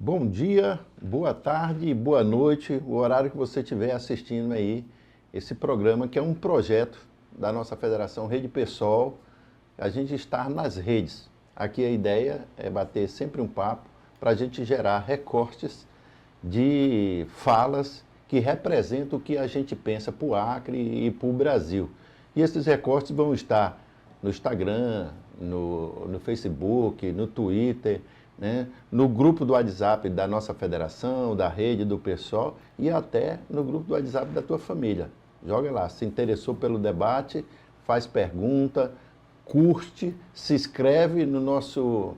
Bom dia, boa tarde e boa noite, o horário que você estiver assistindo aí esse programa, que é um projeto da nossa Federação Rede Pessoal, a gente estar nas redes. Aqui a ideia é bater sempre um papo para a gente gerar recortes de falas que representam o que a gente pensa para o Acre e para o Brasil. E esses recortes vão estar no Instagram, no Facebook, no Twitter, né? No grupo do WhatsApp da nossa federação, da rede, do pessoal e até no grupo do WhatsApp da tua família. Joga lá, se interessou pelo debate, faz pergunta, curte, se inscreve no nosso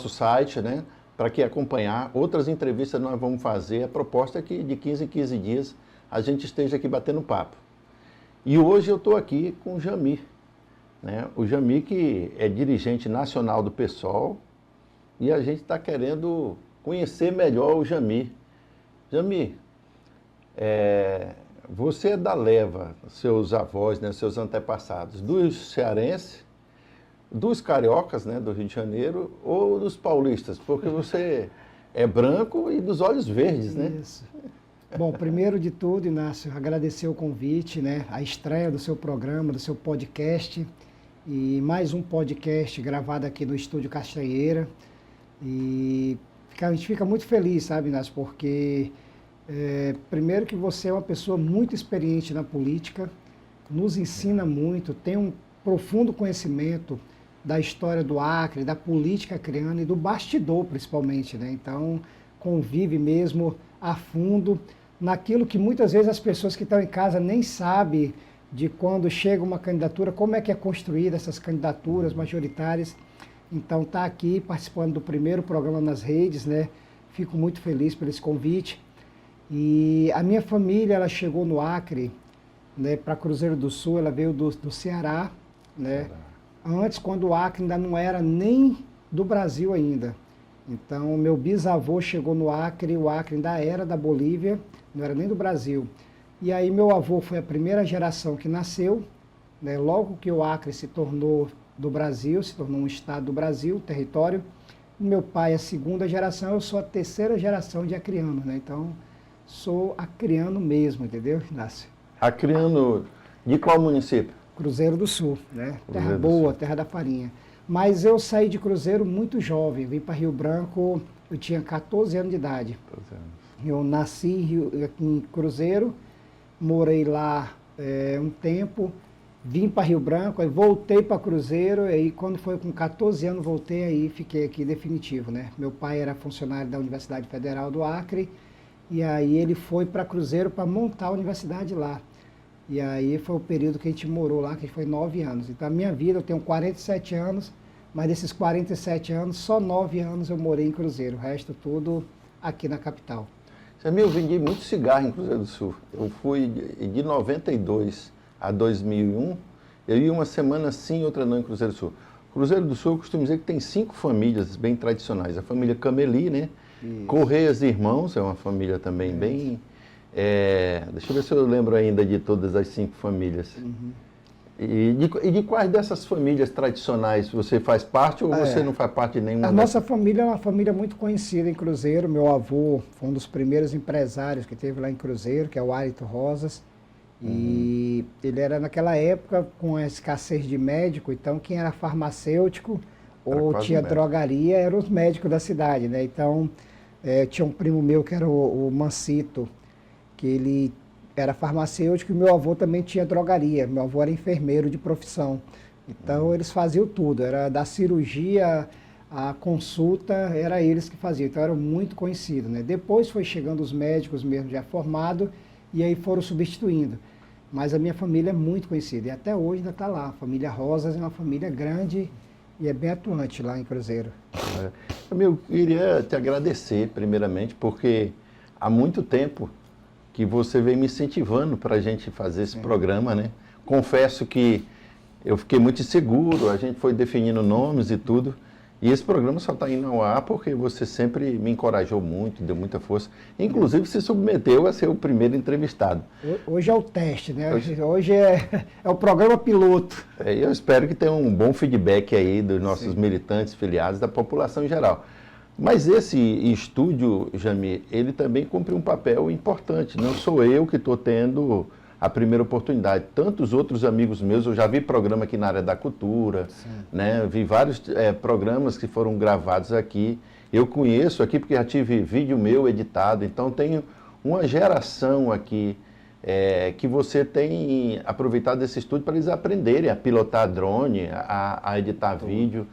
site, né? Para que acompanhar outras entrevistas nós vamos fazer. A proposta é que de 15 em 15 dias a gente esteja aqui batendo papo. E hoje eu estou aqui com o Jamir, né? O Jamir que é dirigente nacional do PSOL e a gente está querendo conhecer melhor o Jamir. Jamir, você é da leva, seus avós, né, seus antepassados, dos cearenses, dos cariocas, né, do Rio de Janeiro, ou dos paulistas? Porque você é branco e dos olhos verdes, né? Isso. Bom, primeiro de tudo, Inácio, agradecer o convite, né, a estreia do seu programa, do seu podcast, e mais um podcast gravado aqui no Estúdio Castanheira. E a gente fica muito feliz, sabe, Inácio, porque primeiro que você é uma pessoa muito experiente na política, nos ensina muito, tem um profundo conhecimento da história do Acre, da política acreana e do bastidor, principalmente, né? Então, convive mesmo a fundo naquilo que muitas vezes as pessoas que estão em casa nem sabem de quando chega uma candidatura, como é que é construída essas candidaturas majoritárias. Então, tá aqui participando do primeiro programa nas redes, né? Fico muito feliz por esse convite. E a minha família, ela chegou no Acre, né, para Cruzeiro do Sul, ela veio do Ceará, né? Antes, quando o Acre ainda não era nem do Brasil ainda. Então, meu bisavô chegou no Acre, o Acre ainda era da Bolívia, não era nem do Brasil. E aí meu avô foi a primeira geração que nasceu, né? Logo que o Acre se tornou do Brasil, se tornou um estado do Brasil, território. Meu pai é a segunda geração, eu sou a terceira geração de acreano, né? Então, sou acreano mesmo, entendeu, Inácio? Acreano de qual município? Cruzeiro do Sul, né? Cruzeiro Terra boa, terra da farinha. Mas eu saí de Cruzeiro muito jovem, vim para Rio Branco, eu tinha 14 anos de idade. 14 anos. Eu nasci aqui em Cruzeiro, morei lá um tempo, vim para Rio Branco, aí voltei para Cruzeiro, aí quando foi com 14 anos voltei, aí fiquei aqui definitivo, né? Meu pai era funcionário da Universidade Federal do Acre, e aí ele foi para Cruzeiro para montar a universidade lá. E aí foi o período que a gente morou lá, que foi 9 anos. Então a minha vida, eu tenho 47 anos, mas desses 47 anos, só 9 anos eu morei em Cruzeiro, o resto tudo aqui na capital. Eu vendi muito cigarro em Cruzeiro do Sul. Eu fui de 92 a 2001, eu ia uma semana sim, outra não em Cruzeiro do Sul. Cruzeiro do Sul, eu costumo dizer que tem 5 famílias bem tradicionais. A família Cameli, né? Isso. Correias Irmãos, é uma família também bem... deixa eu ver se eu lembro ainda de todas as 5 famílias. Uhum. E de quais dessas famílias tradicionais você faz parte ou você não faz parte de nenhuma? A nossa família é uma família muito conhecida em Cruzeiro. Meu avô foi um dos primeiros empresários que teve lá em Cruzeiro, que é o Arito Rosas. E ele era naquela época com a escassez de médico, então quem era farmacêutico ou tinha drogaria eram os médicos da cidade, né? Então tinha um primo meu que era o Mancito, que ele era farmacêutico e meu avô também tinha drogaria. Meu avô era enfermeiro de profissão. Então eles faziam tudo, era da cirurgia, a consulta, era eles que faziam. Então eram muito conhecidos, né? Depois foi chegando os médicos mesmo já formados e aí foram substituindo. Mas a minha família é muito conhecida e até hoje ainda está lá. A família Rosas é uma família grande e é bem atuante lá em Cruzeiro. Eu queria te agradecer primeiramente porque há muito tempo que você vem me incentivando para a gente fazer esse programa, né? Confesso que eu fiquei muito inseguro, a gente foi definindo nomes e tudo, e esse programa só está indo ao ar porque você sempre me encorajou muito, deu muita força, inclusive se submeteu a ser o primeiro entrevistado. Hoje é o teste, né? Hoje é o programa piloto. Eu espero que tenha um bom feedback aí dos nossos militantes, filiados, da população em geral. Mas esse estúdio, Jamir, ele também cumpre um papel importante. Não sou eu que estou tendo a primeira oportunidade. Tantos outros amigos meus, eu já vi programa aqui na área da cultura, né? Vi vários programas que foram gravados aqui. Eu conheço aqui porque já tive vídeo meu editado, então tenho uma geração aqui que você tem aproveitado esse estúdio para eles aprenderem a pilotar drone, a editar vídeo.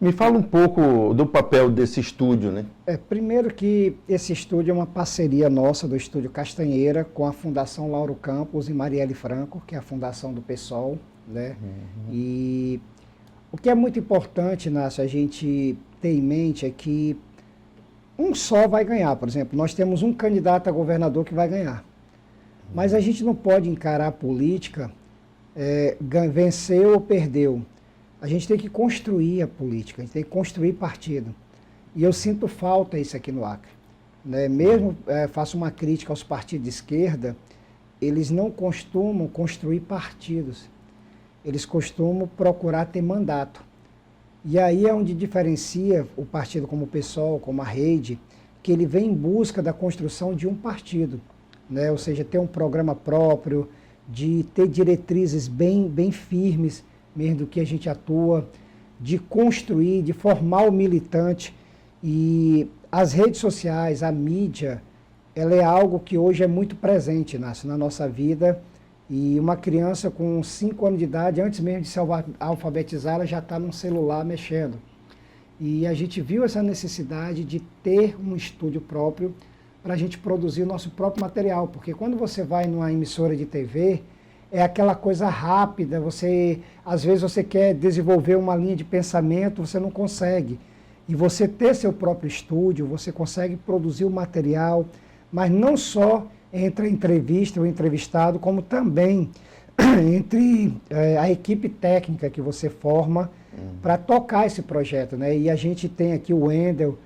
Me fala um pouco do papel desse estúdio, né? Primeiro que esse estúdio é uma parceria nossa do Estúdio Castanheira com a Fundação Lauro Campos e Marielle Franco, que é a fundação do PSOL, né? E o que é muito importante, Inácio, a gente ter em mente é que um só vai ganhar. Por exemplo, nós temos um candidato a governador que vai ganhar. Mas a gente não pode encarar a política, venceu ou perdeu. A gente tem que construir a política, a gente tem que construir partido. E eu sinto falta isso aqui no Acre. Né? Mesmo faço uma crítica aos partidos de esquerda, eles não costumam construir partidos. Eles costumam procurar ter mandato. E aí é onde diferencia o partido como o PSOL, como a Rede, que ele vem em busca da construção de um partido. Né? Ou seja, ter um programa próprio, de ter diretrizes bem firmes, mesmo do que a gente atua, de construir, de formar o militante. E as redes sociais, a mídia, ela é algo que hoje é muito presente, Inácio, na nossa vida. E uma criança com 5 anos de idade, antes mesmo de se alfabetizar, ela já está num celular mexendo. E a gente viu essa necessidade de ter um estúdio próprio para a gente produzir o nosso próprio material. Porque quando você vai numa emissora de TV, é aquela coisa rápida, às vezes você quer desenvolver uma linha de pensamento, você não consegue. E você ter seu próprio estúdio, você consegue produzir o material, mas não só entre a entrevista ou entrevistado, como também entre a equipe técnica que você forma para tocar esse projeto. Né? E a gente tem aqui o Wendel,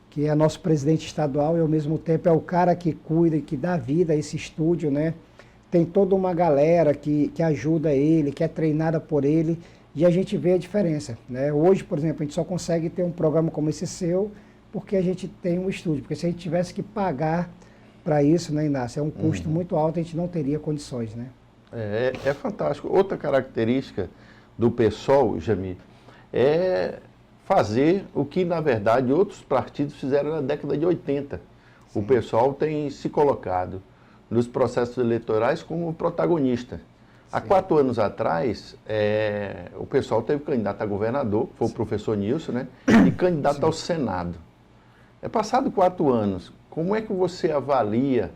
que é nosso presidente estadual e ao mesmo tempo é o cara que cuida e que dá vida a esse estúdio, né? Tem toda uma galera que ajuda ele, que é treinada por ele, e a gente vê a diferença. Né? Hoje, por exemplo, a gente só consegue ter um programa como esse seu porque a gente tem um estúdio. Porque se a gente tivesse que pagar para isso, né, Inácio, é um custo muito alto, a gente não teria condições. Né? É fantástico. Outra característica do PSOL, Jamir, é fazer o que, na verdade, outros partidos fizeram na década de 80. Sim. O PSOL tem se colocado nos processos eleitorais como protagonista. Sim. Há 4 anos atrás, o PSOL teve candidato a governador, foi o professor Nilson, né? E candidato Sim. ao Senado. Passado 4 anos, como é que você avalia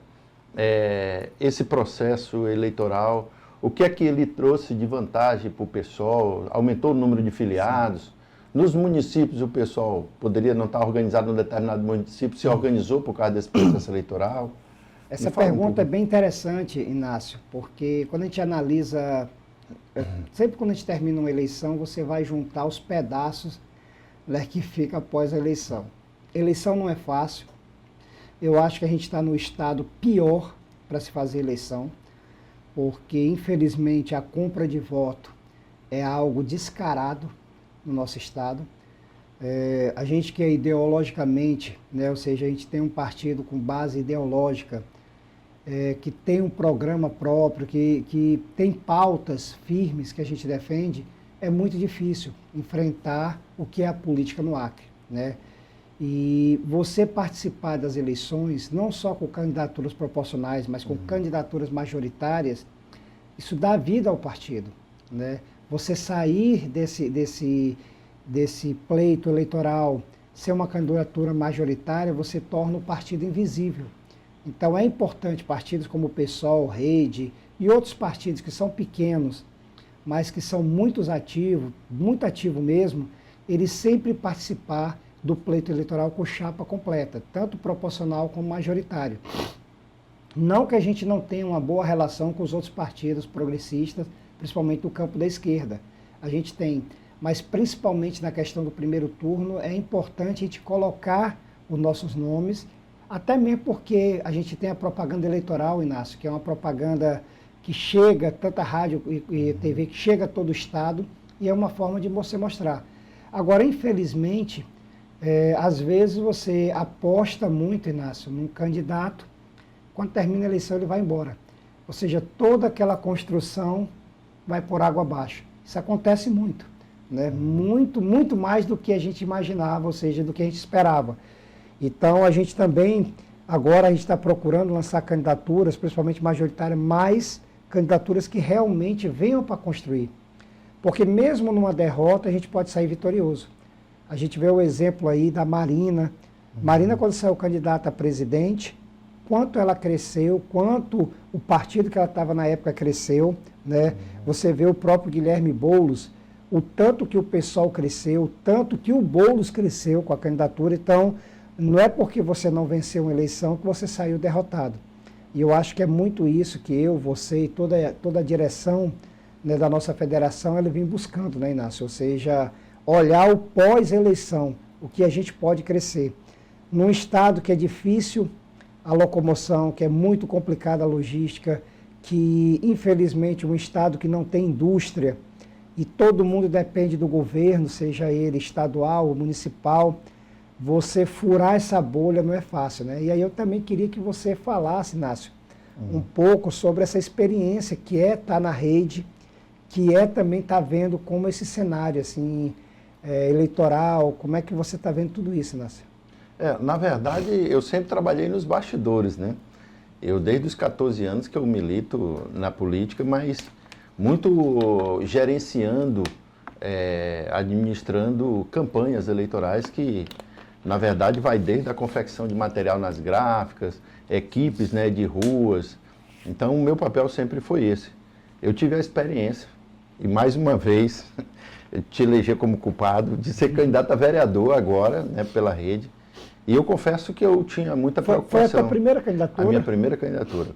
esse processo eleitoral? O que é que ele trouxe de vantagem para o PSOL? Aumentou o número de filiados? Sim. Nos municípios, o PSOL poderia não estar organizado em um determinado município, se organizou por causa desse processo eleitoral? Essa pergunta é bem interessante, Inácio, porque quando a gente analisa, sempre quando a gente termina uma eleição, você vai juntar os pedaços, né, que fica após a eleição. Eleição não é fácil. Eu acho que a gente está no estado pior para se fazer eleição, porque infelizmente a compra de voto é algo descarado no nosso estado. A gente que é ideologicamente, né, ou seja, a gente tem um partido com base ideológica, que tem um programa próprio, que tem pautas firmes que a gente defende, é muito difícil enfrentar o que é a política no Acre. Né? E você participar das eleições, não só com candidaturas proporcionais, mas com candidaturas majoritárias, isso dá vida ao partido. Né? Você sair desse pleito eleitoral, ser uma candidatura majoritária, você torna o partido invisível. Então é importante partidos como o PSOL, Rede e outros partidos que são pequenos, mas que são muito ativo mesmo, eles sempre participar do pleito eleitoral com chapa completa, tanto proporcional como majoritário. Não que a gente não tenha uma boa relação com os outros partidos progressistas, principalmente no campo da esquerda. A gente tem, mas principalmente na questão do primeiro turno, é importante a gente colocar os nossos nomes, até mesmo porque a gente tem a propaganda eleitoral, Inácio, que é uma propaganda que chega, tanta rádio e TV, que chega a todo o estado, e é uma forma de você mostrar. Agora, infelizmente, Às vezes você aposta muito, Inácio, num candidato, quando termina a eleição ele vai embora. Ou seja, toda aquela construção vai por água abaixo. Isso acontece muito, né? Muito, muito mais do que a gente imaginava, ou seja, do que a gente esperava. Então, a gente também, agora a gente está procurando lançar candidaturas, principalmente majoritárias, mais candidaturas que realmente venham para construir. Porque mesmo numa derrota, a gente pode sair vitorioso. A gente vê o exemplo aí da Marina. Marina, quando saiu candidata a presidente, quanto ela cresceu, quanto o partido que ela estava na época cresceu, né? Você vê o próprio Guilherme Boulos, o tanto que o PSOL cresceu, o tanto que o Boulos cresceu com a candidatura. Então, não é porque você não venceu uma eleição que você saiu derrotado. E eu acho que é muito isso que eu, você e toda a direção, né, da nossa federação, ela vem buscando, né, Inácio? Ou seja, olhar o pós-eleição, o que a gente pode crescer. Num estado que é difícil a locomoção, que é muito complicada a logística, que infelizmente um estado que não tem indústria e todo mundo depende do governo, seja ele estadual ou municipal, você furar essa bolha não é fácil, né? E aí eu também queria que você falasse, Inácio, um pouco sobre essa experiência que é estar na rede, que é também estar vendo como esse cenário assim, eleitoral, como é que você está vendo tudo isso, Inácio? Na verdade, eu sempre trabalhei nos bastidores, né? Eu, desde os 14 anos que eu milito na política, mas muito gerenciando, administrando campanhas eleitorais que, na verdade, vai desde a confecção de material nas gráficas, equipes, né, de ruas. Então, o meu papel sempre foi esse. Eu tive a experiência, e mais uma vez, te eleger como culpado de ser candidato a vereador agora, né, pela rede. E eu confesso que eu tinha muita preocupação. Foi a tua primeira candidatura? A minha primeira candidatura.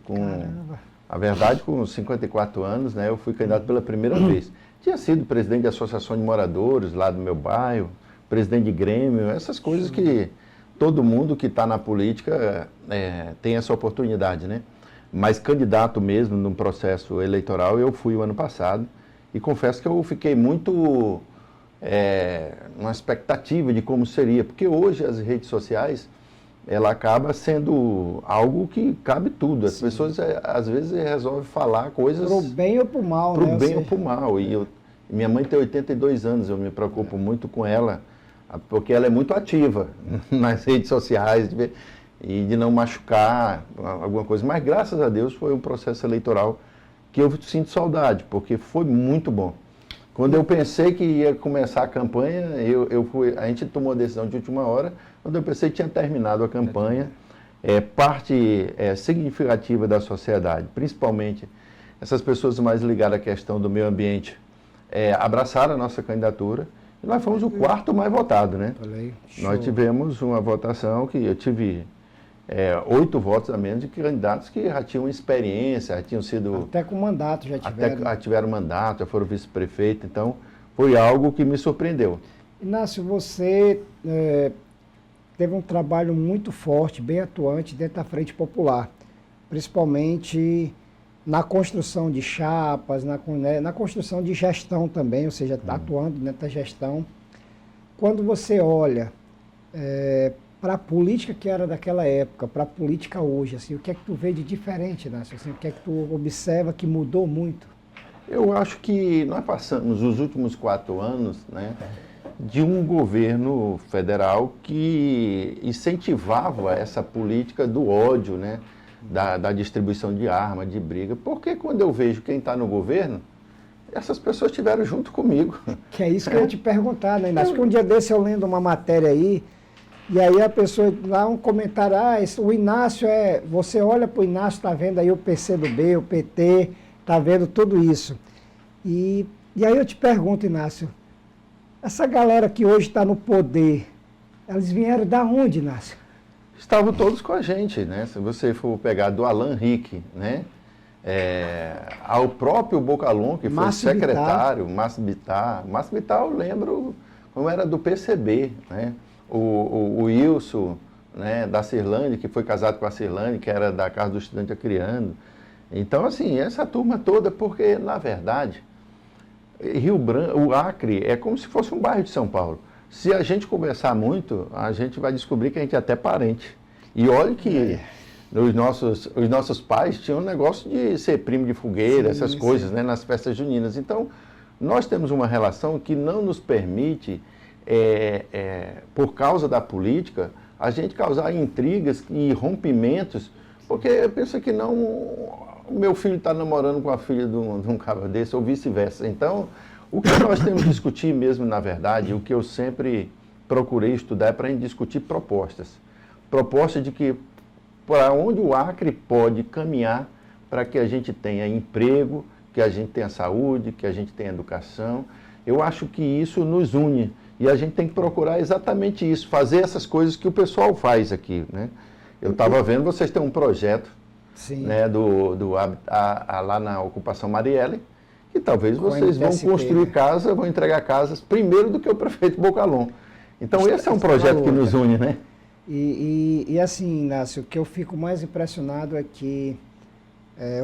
A verdade, com 54 anos, né, eu fui candidato pela primeira vez. Tinha sido presidente da Associação de Moradores lá do meu bairro, presidente de Grêmio, essas coisas que todo mundo que está na política tem essa oportunidade, né? Mas candidato mesmo num processo eleitoral eu fui o ano passado e confesso que eu fiquei muito uma expectativa de como seria, porque hoje as redes sociais, ela acaba sendo algo que cabe tudo. As pessoas, às vezes, resolvem falar coisas... Pro bem ou pro mal, né? Pro bem ou pro mal. E minha mãe tem 82 anos, eu me preocupo muito com ela, porque ela é muito ativa nas redes sociais e de não machucar alguma coisa. Mas, graças a Deus, foi um processo eleitoral que eu sinto saudade, porque foi muito bom. Quando eu pensei que ia começar a campanha, a gente tomou a decisão de última hora, quando eu pensei que tinha terminado a campanha, parte significativa da sociedade, principalmente essas pessoas mais ligadas à questão do meio ambiente, abraçaram a nossa candidatura, e nós fomos o quarto mais votado, né? Nós tivemos uma votação que eu tive 8 votos a menos de candidatos que já tinham experiência, já tinham sido... Até com mandato já tiveram. Até tiveram mandato, já foram vice-prefeito, então foi algo que me surpreendeu. Inácio, você teve um trabalho muito forte, bem atuante dentro da Frente Popular, principalmente na construção de chapas, na construção de gestão também, ou seja, atuando dentro da gestão. Quando você olha para a política que era daquela época, para a política hoje, assim, o que é que tu vê de diferente, Inácio? Assim, o que é que tu observa que mudou muito? Eu acho que nós passamos os últimos 4 anos, né, de um governo federal que incentivava essa política do ódio, né, da distribuição de arma, de briga. Porque quando eu vejo quem está no governo, essas pessoas estiveram junto comigo. Que é isso que eu ia te perguntar, né, Inácio? Porque um dia desse eu lendo uma matéria aí, e aí a pessoa, lá um comentário, o Inácio você olha para o Inácio, está vendo aí o PCdoB, o PT, está vendo tudo isso. E aí eu te pergunto, Inácio, essa galera que hoje está no poder, eles vieram da onde, Inácio? Estavam todos com a gente, né? Se você for pegar do Alan Rick, né? Ao próprio Bocalon, que foi secretário, Márcio Bittar. Márcio Bittar, eu lembro como era do PCB, né? O Wilson, né, da Cirlane, que foi casado com a Cirlane, que era da Casa do Estudante Acriano. Então, assim, essa turma toda, porque, na verdade, Rio Branco, o Acre é como se fosse um bairro de São Paulo. Se a gente conversar muito, a gente vai descobrir que a gente é até parente. E olha que os nossos pais tinham um negócio de ser primo de fogueira, essas coisas, né, nas festas juninas. Então, nós temos uma relação que não nos permite, por causa da política, a gente causar intrigas e rompimentos, porque eu penso que não, o meu filho está namorando com a filha de um cara desse, ou vice-versa. Então, o que nós temos que discutir mesmo, na verdade, o que eu sempre procurei estudar é para a gente discutir propostas. Proposta de que, para onde o Acre pode caminhar para que a gente tenha emprego, que a gente tenha saúde, que a gente tenha educação. Eu acho que isso nos une e a gente tem que procurar exatamente isso, fazer essas coisas que o pessoal faz aqui, né? Eu estava vendo, vocês têm um projeto, né, lá na Ocupação Marielle, que talvez vocês vão construir casa, vão entregar casas primeiro do que o prefeito Bocalon. Então esse é um projeto que nos une, né? E assim, Inácio, o que eu fico mais impressionado é que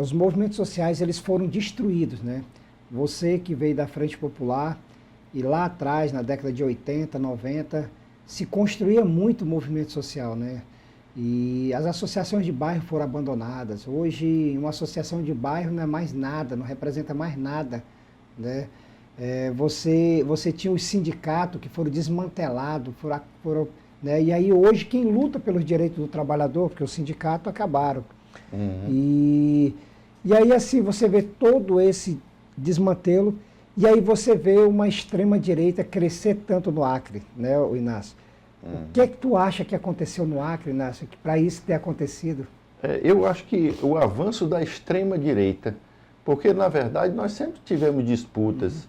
os movimentos sociais, eles foram destruídos, né? Você que veio da Frente Popular, e lá atrás, na década de 80, 90, se construía muito movimento social, né? E as associações de bairro foram abandonadas. Hoje, uma associação de bairro não é mais nada, não representa mais nada, né? Você tinha os sindicatos que foram desmantelados, né? E aí hoje quem luta pelos direitos do trabalhador, porque os sindicatos acabaram. E aí assim, você vê todo esse desmantelo, e aí você vê uma extrema-direita crescer tanto no Acre, né, o Inácio? O que é que tu acha que aconteceu no Acre, Inácio, que para isso ter acontecido? Eu acho que o avanço da extrema-direita, porque na verdade nós sempre tivemos disputas.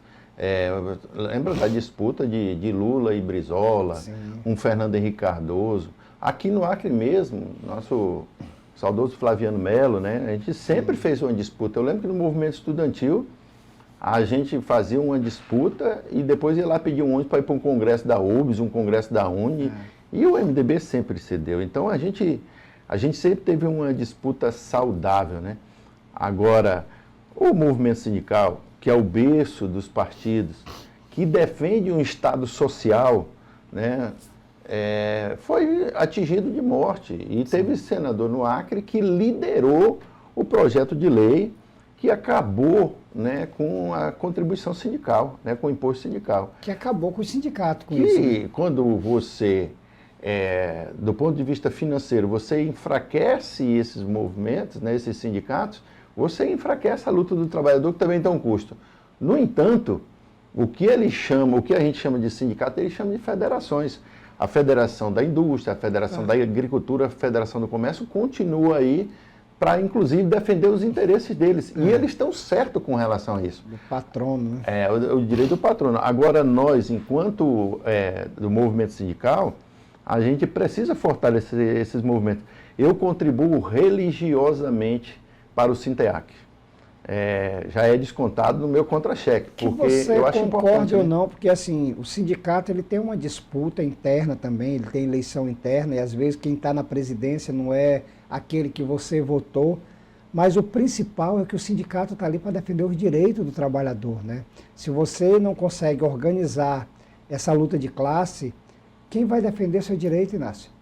Lembra da disputa de Lula e Brizola, um Fernando Henrique Cardoso. Aqui no Acre mesmo, nosso saudoso Flaviano Melo, né, a gente sempre fez uma disputa. Eu lembro que no movimento estudantil, a gente fazia uma disputa e depois ia lá pedir um ônibus para ir para um congresso da UBS, um congresso da UNE, e o MDB sempre cedeu. Então a gente sempre teve uma disputa saudável, né? Agora, o movimento sindical, que é o berço dos partidos, que defende um Estado social, né, foi atingido de morte. E teve senador no Acre que liderou o projeto de lei que acabou, né, com a contribuição sindical, né, com o imposto sindical. Que acabou com o sindicato, com isso. E quando você, do ponto de vista financeiro, você enfraquece esses movimentos, né, esses sindicatos, você enfraquece a luta do trabalhador, que também tem um custo. No entanto, o que a gente chama de sindicato, ele chama de federações. A Federação da Indústria, a Federação da Agricultura, a Federação do Comércio continua aí para, inclusive, defender os interesses deles. E eles estão certos com relação a isso. Do patrono, né? O direito do patrono. Agora, nós, enquanto do movimento sindical, a gente precisa fortalecer esses movimentos. Eu contribuo religiosamente para o Sinteac. Já é descontado no meu contra-cheque, porque você eu acho importante. Concorde ou não, porque assim, o sindicato ele tem uma disputa interna também, ele tem eleição interna, e às vezes quem está na presidência não é aquele que você votou, mas o principal é que o sindicato está ali para defender os direitos do trabalhador, né? Se você não consegue organizar essa luta de classe, quem vai defender seu direito, Inácio?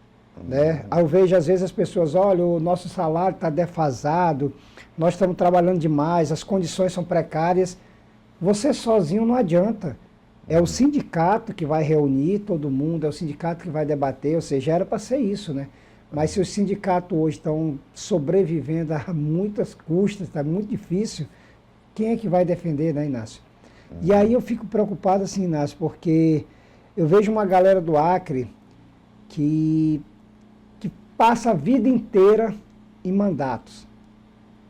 Né? Eu vejo às vezes as pessoas, olha, o nosso salário está defasado, nós estamos trabalhando demais, as condições são precárias. Você sozinho não adianta. É o sindicato que vai reunir todo mundo, é o sindicato que vai debater, ou seja, era para ser isso, né? Mas se os sindicatos hoje estão sobrevivendo a muitas custas, está muito difícil, quem é que vai defender, né, Inácio? E aí eu fico preocupado assim, Inácio, porque eu vejo uma galera do Acre que passa a vida inteira em mandatos,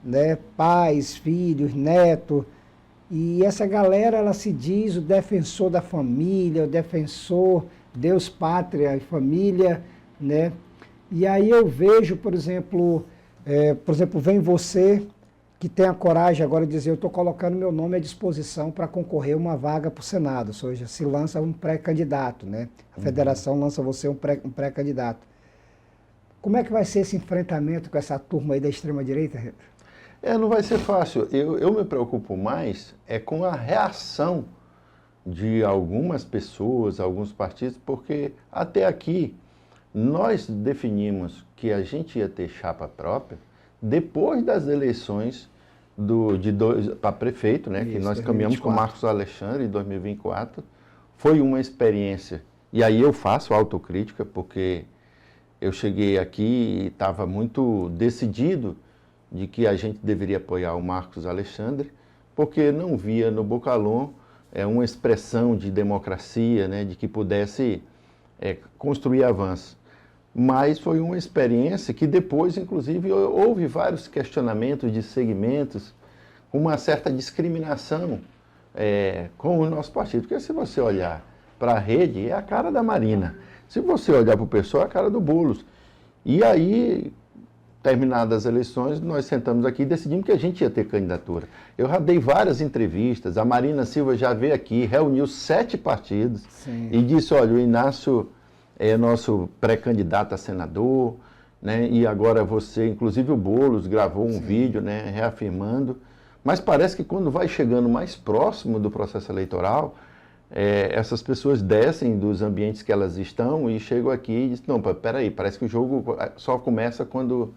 né? Pais, filhos, netos, e essa galera, ela se diz o defensor da família, o defensor Deus, pátria e família, né? E aí eu vejo, por exemplo, vem você que tem a coragem agora de dizer, eu estou colocando meu nome à disposição para concorrer a uma vaga para o Senado, ou seja, se lança um pré-candidato, né? A federação lança você um pré-candidato. Como é que vai ser esse enfrentamento com essa turma aí da extrema-direita? Não vai ser fácil. Eu me preocupo mais com a reação de algumas pessoas, alguns partidos, porque até aqui nós definimos que a gente ia ter chapa própria depois das eleições para prefeito, né, que nós caminhamos com Marcos Alexandre em 2024. Foi uma experiência, e aí eu faço autocrítica, porque eu cheguei aqui e estava muito decidido de que a gente deveria apoiar o Marcos Alexandre, porque não via no Bocalhon uma expressão de democracia, né, de que pudesse construir avanço. Mas foi uma experiência que depois, inclusive, houve vários questionamentos de segmentos, uma certa discriminação com o nosso partido. Porque se você olhar para a rede, é a cara da Marina. Se você olhar para o pessoal, é a cara do Boulos. E aí, terminadas as eleições, nós sentamos aqui e decidimos que a gente ia ter candidatura. Eu já dei várias entrevistas, a Marina Silva já veio aqui, reuniu 7 partidos. Sim. E disse, olha, o Inácio é nosso pré-candidato a senador, né? E agora você, inclusive o Boulos, gravou um vídeo, né, reafirmando. Mas parece que quando vai chegando mais próximo do processo eleitoral, essas pessoas descem dos ambientes que elas estão e chegam aqui e dizem, não, peraí, parece que o jogo só começa quando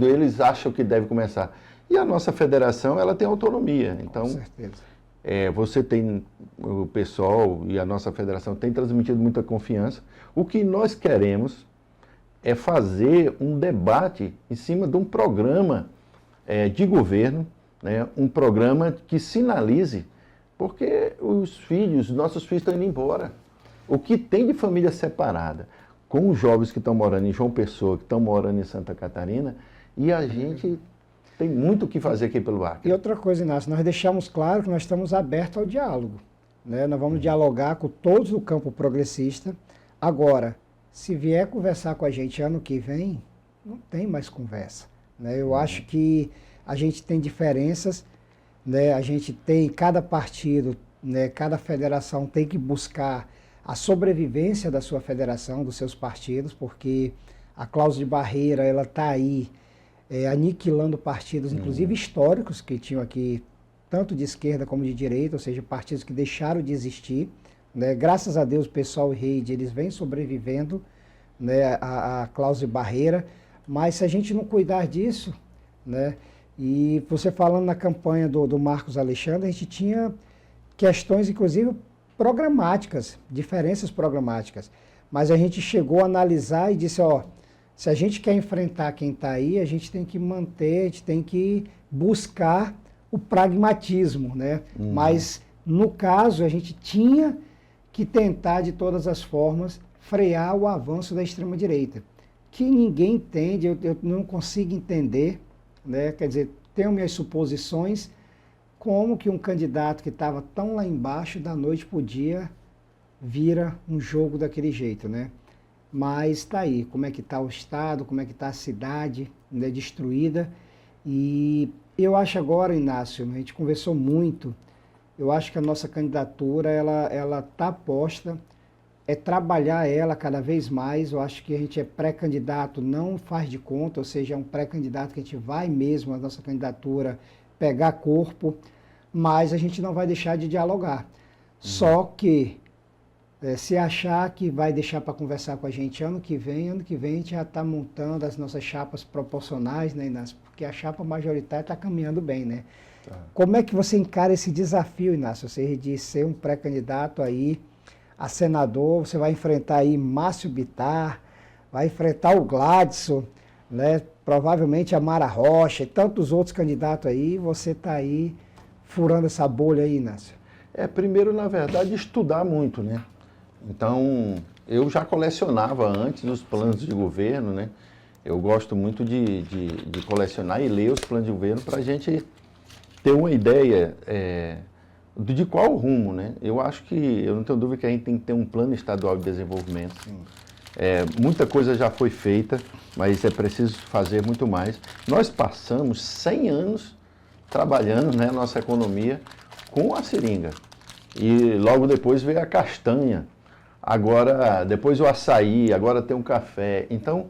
eles acham que deve começar. E a nossa federação, ela tem autonomia. Então, com certeza. Você tem, o pessoal e a nossa federação tem transmitido muita confiança. O que nós queremos é fazer um debate em cima de um programa de governo, né, um programa que sinalize, porque nossos filhos estão indo embora. O que tem de família separada, com os jovens que estão morando em João Pessoa, que estão morando em Santa Catarina, e a gente tem muito o que fazer aqui pelo Acre. E outra coisa, Inácio, nós deixamos claro que nós estamos abertos ao diálogo, né? Nós vamos dialogar com todos do campo progressista. Agora, se vier conversar com a gente ano que vem, não tem mais conversa, né? Eu acho que a gente tem diferenças, né? A gente tem, cada partido, né, cada federação tem que buscar a sobrevivência da sua federação, dos seus partidos, porque a cláusula de barreira, ela está aí aniquilando partidos, inclusive históricos, que tinham aqui tanto de esquerda como de direita, ou seja, partidos que deixaram de existir, né? Graças a Deus, o PSOL e Rede, eles vêm sobrevivendo, né, a cláusula de barreira, mas se a gente não cuidar disso, né, e você falando na campanha do Marcos Alexandre, a gente tinha questões, inclusive, programáticas, diferenças programáticas, mas a gente chegou a analisar e disse, ó, se a gente quer enfrentar quem está aí, a gente tem que manter, a gente tem que buscar o pragmatismo, né? Mas, no caso, a gente tinha que tentar, de todas as formas, frear o avanço da extrema-direita, que ninguém entende, eu não consigo entender, né? Quer dizer, tenho minhas suposições, como que um candidato que estava tão lá embaixo, da noite para o dia, vira um jogo daquele jeito, né? Mas está aí, como é que está o estado, como é que está a cidade, né, destruída. E eu acho agora, Inácio, a gente conversou muito, eu acho que a nossa candidatura, ela está posta, trabalhar ela cada vez mais. Eu acho que a gente é pré-candidato, não faz de conta, ou seja, é um pré-candidato que a gente vai mesmo, a nossa candidatura, pegar corpo, mas a gente não vai deixar de dialogar. Só que se achar que vai deixar para conversar com a gente ano que vem a gente já está montando as nossas chapas proporcionais, né, Inácio? Porque a chapa majoritária está caminhando bem, né? Tá. Como é que você encara esse desafio, Inácio? Você de ser um pré-candidato aí a senador, você vai enfrentar aí Márcio Bittar, vai enfrentar o Gladson, né? Provavelmente a Mara Rocha e tantos outros candidatos aí, você está aí furando essa bolha aí, Inácio? Primeiro, na verdade, estudar muito, né? Então, eu já colecionava antes os planos de governo, né? Eu gosto muito de colecionar e ler os planos de governo para a gente ter uma ideia de qual rumo, né? Eu acho que, eu não tenho dúvida que a gente tem que ter um plano estadual de desenvolvimento. Muita coisa já foi feita, mas é preciso fazer muito mais. Nós passamos 100 anos trabalhando, né, nossa economia com a seringa. E logo depois veio a castanha. Agora, depois o açaí, agora tem um café. Então,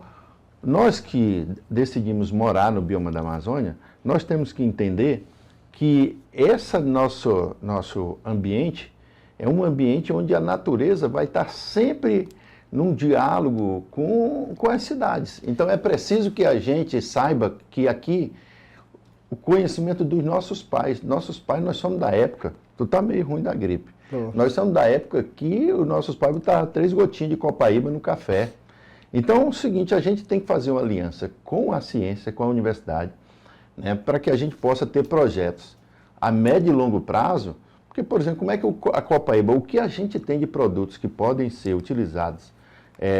nós que decidimos morar no bioma da Amazônia, nós temos que entender que esse nosso ambiente, é um ambiente onde a natureza vai estar sempre num diálogo com as cidades. Então é preciso que a gente saiba que aqui o conhecimento dos nossos pais, nós somos da época, tu tá meio ruim da gripe, nós somos da época que os nossos pais botavam 3 gotinhas de copaíba no café. Então é o seguinte, a gente tem que fazer uma aliança com a ciência, com a universidade, né, para que a gente possa ter projetos a médio e longo prazo, porque, por exemplo, como é que a copaíba, o que a gente tem de produtos que podem ser utilizados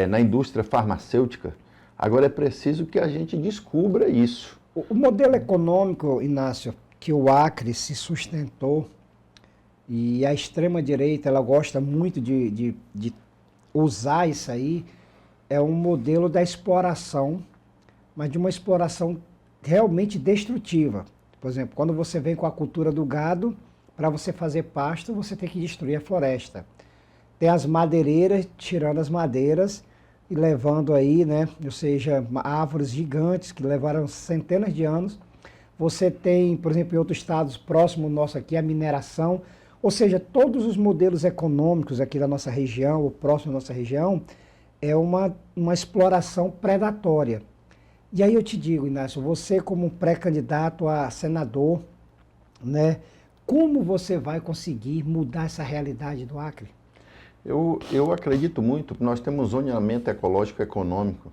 na indústria farmacêutica, agora é preciso que a gente descubra isso. O modelo econômico, Inácio, que o Acre se sustentou, e a extrema-direita ela gosta muito de usar isso aí, é um modelo da exploração, mas de uma exploração realmente destrutiva. Por exemplo, quando você vem com a cultura do gado, para você fazer pasto, você tem que destruir a floresta. Tem as madeireiras tirando as madeiras e levando aí, né, ou seja, árvores gigantes que levaram centenas de anos. Você tem, por exemplo, em outros estados próximo nosso aqui, a mineração. Ou seja, todos os modelos econômicos aqui da nossa região, ou próximo da nossa região, é uma exploração predatória. E aí eu te digo, Inácio, você como pré-candidato a senador, né, como você vai conseguir mudar essa realidade do Acre? Eu acredito muito que nós temos zoneamento ecológico e econômico,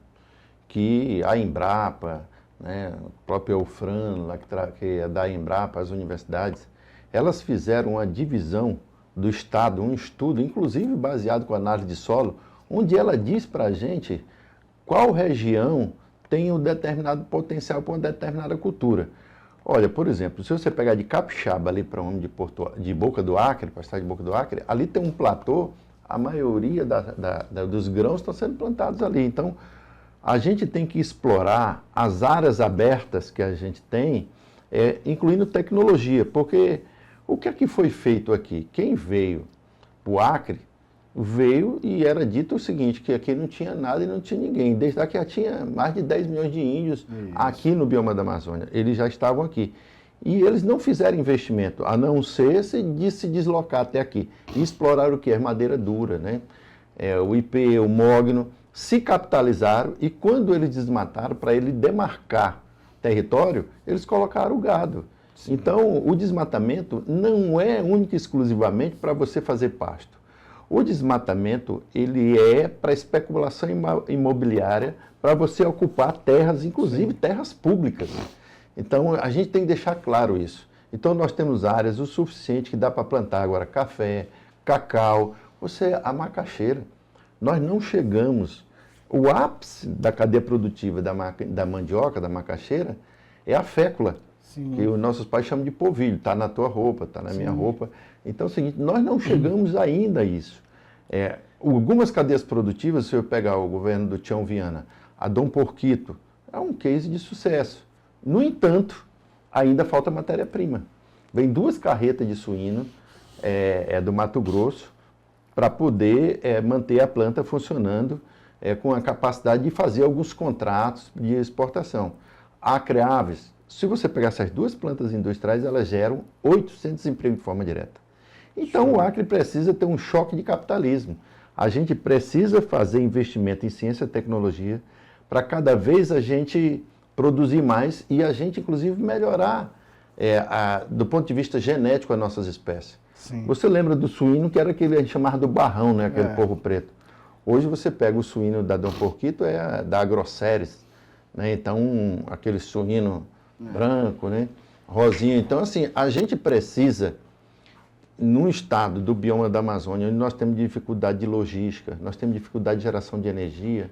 que a Embrapa, né, o próprio Eufran, lá que é da Embrapa, as universidades, elas fizeram uma divisão do Estado, um estudo, inclusive baseado com análise de solo, onde ela diz para a gente qual região tem um determinado potencial para uma determinada cultura. Olha, por exemplo, se você pegar de Capixaba ali para onde de Boca do Acre, para a cidade de Boca do Acre, ali tem um platô, a maioria dos grãos estão sendo plantados ali. Então, a gente tem que explorar as áreas abertas que a gente tem, incluindo tecnologia, porque o que é que foi feito aqui? Quem veio para o Acre, veio e era dito o seguinte, que aqui não tinha nada e não tinha ninguém. Desde aqui já tinha mais de 10 milhões de índios aqui no bioma da Amazônia. Eles já estavam aqui. E eles não fizeram investimento, a não ser se deslocar até aqui. E exploraram o que? A madeira dura, né? O ipê, o mogno, se capitalizaram e quando eles desmataram, para ele demarcar território, eles colocaram o gado. Sim. Então, o desmatamento não é único e exclusivamente para você fazer pasto. O desmatamento, ele é para especulação imobiliária, para você ocupar terras, inclusive Sim. terras públicas. Então, a gente tem que deixar claro isso. Então, nós temos áreas o suficiente que dá para plantar agora café, cacau, a macaxeira. Nós não chegamos. O ápice da cadeia produtiva da mandioca, da macaxeira, é a fécula, Sim. que os nossos pais chamam de polvilho. Está na tua roupa, está na Sim. minha roupa. Então é o seguinte, nós não chegamos ainda a isso. Algumas cadeias produtivas, se eu pegar o governo do Tião Viana, a Dom Porquito, é um case de sucesso. No entanto, ainda falta matéria-prima. Vem 2 carretas de suíno do Mato Grosso para poder manter a planta funcionando com a capacidade de fazer alguns contratos de exportação. A Acreaves, se você pegar essas 2 plantas industriais, elas geram 800 empregos de forma direta. Então, Sim. o Acre precisa ter um choque de capitalismo. A gente precisa fazer investimento em ciência e tecnologia para cada vez a gente produzir mais e a gente, inclusive, melhorar do ponto de vista genético as nossas espécies. Sim. Você lembra do suíno, que era aquele a gente chamava do barrão, né? Aquele porro preto. Hoje você pega o suíno da Dom Porquito, da Agroceres, né? Então, aquele suíno branco, né? Rosinha. Então, assim, a gente precisa, num estado do bioma da Amazônia, onde nós temos dificuldade de logística, nós temos dificuldade de geração de energia,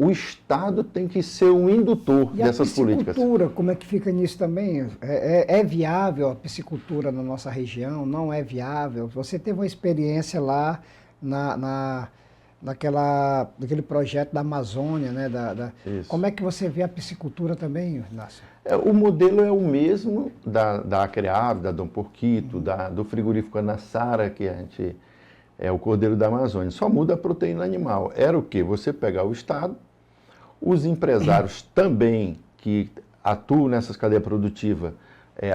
o Estado tem que ser o indutor dessas políticas. E a piscicultura, como é que fica nisso também? É viável a piscicultura na nossa região? Não é viável? Você teve uma experiência lá naquele projeto da Amazônia, né? Como é que você vê a piscicultura também, Inácio? O modelo é o mesmo da Acreave, da Dom Porquito, do frigorífico Anassara, que a gente é o Cordeiro da Amazônia. Só muda a proteína animal. Era o quê? Você pegar o Estado, os empresários também que atuam nessas cadeias produtivas,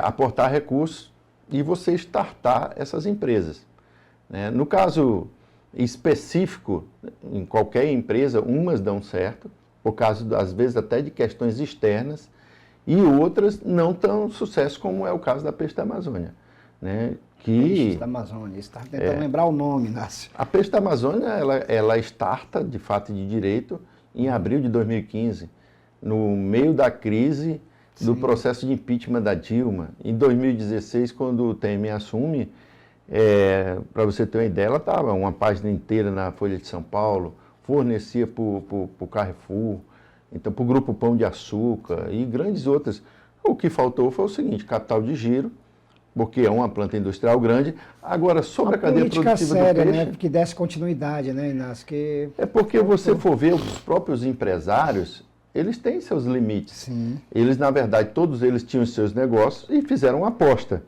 aportar recursos e você startar essas empresas. né? No caso específico, em qualquer empresa, umas dão certo, por causa, às vezes, até de questões externas, e outras não tão sucesso, como é o caso da Peixe da Amazônia, né? Peixes da Amazônia, você está tentando lembrar o nome, Inácio. A Peixe da Amazônia, ela starta, de fato e de direito, em abril de 2015, no meio da crise do processo de impeachment da Dilma. Em 2016, quando o Temer assume, para você ter uma ideia, ela estava uma página inteira na Folha de São Paulo, fornecia para o Carrefour, então para o Grupo Pão de Açúcar e grandes outras. O que faltou foi o seguinte, capital de giro, porque é uma planta industrial grande. Agora, sobre a cadeia produtiva séria, do peixe... né? Que desse continuidade, né, Inácio? Que... É porque você for ver os próprios empresários, eles têm seus limites. Sim. Eles, na verdade, todos eles tinham seus negócios e fizeram uma aposta.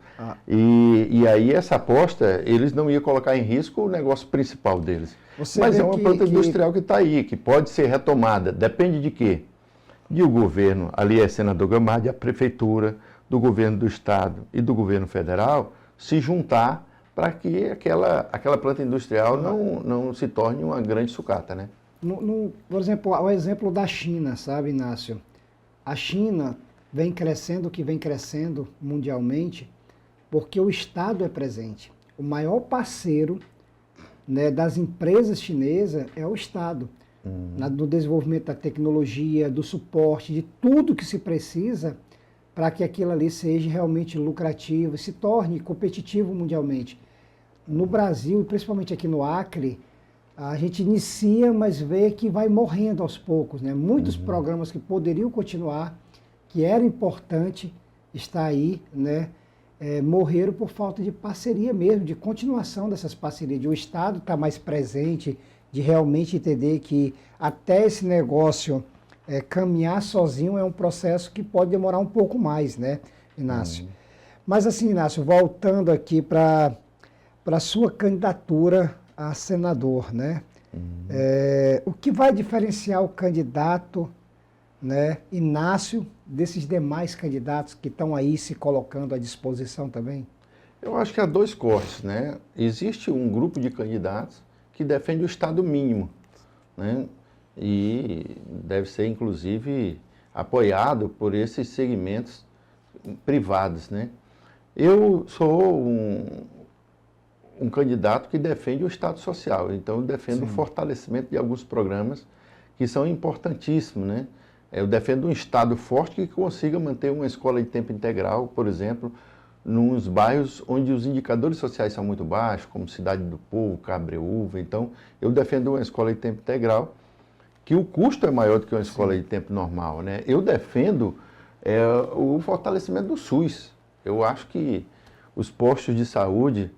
E aí, essa aposta, eles não iam colocar em risco o negócio principal deles. Mas é uma planta industrial que está aí, que pode ser retomada. Depende de quê? De o governo, ali é senador Gamardi, a prefeitura, do governo do estado e do governo federal se juntar para que aquela planta industrial não se torne uma grande sucata, né? Por exemplo, o exemplo da China, sabe, Inácio? A China vem crescendo mundialmente porque o Estado é presente. O maior parceiro, né, das empresas chinesas é o Estado. No desenvolvimento da tecnologia, do suporte, de tudo que se precisa para que aquilo ali seja realmente lucrativo, se torne competitivo mundialmente. No Brasil, e principalmente aqui no Acre, a gente inicia, mas vê que vai morrendo aos poucos, né? Muitos programas que poderiam continuar, que era importante estar aí, né? Morreram por falta de parceria mesmo, de continuação dessas parcerias, de o Estado estar mais presente, de realmente entender que até esse negócio caminhar sozinho é um processo que pode demorar um pouco mais, né, Inácio? Mas assim, Inácio, voltando aqui para a sua candidatura a senador, né? O que vai diferenciar o candidato, né, Inácio, desses demais candidatos que estão aí se colocando à disposição também? Eu acho que há dois cortes, né? Existe um grupo de candidatos que defende o Estado mínimo, né? E deve ser, inclusive, apoiado por esses segmentos privados, né? Eu sou um candidato que defende o Estado social, então eu defendo o fortalecimento de alguns programas que são importantíssimos, né? Eu defendo um Estado forte que consiga manter uma escola de tempo integral, por exemplo, nos bairros onde os indicadores sociais são muito baixos, como Cidade do Povo, Cabreúva. Então, eu defendo uma escola de tempo integral, que o custo é maior do que uma escola de tempo normal, né? Eu defendo o fortalecimento do SUS. Eu acho que os postos de saúde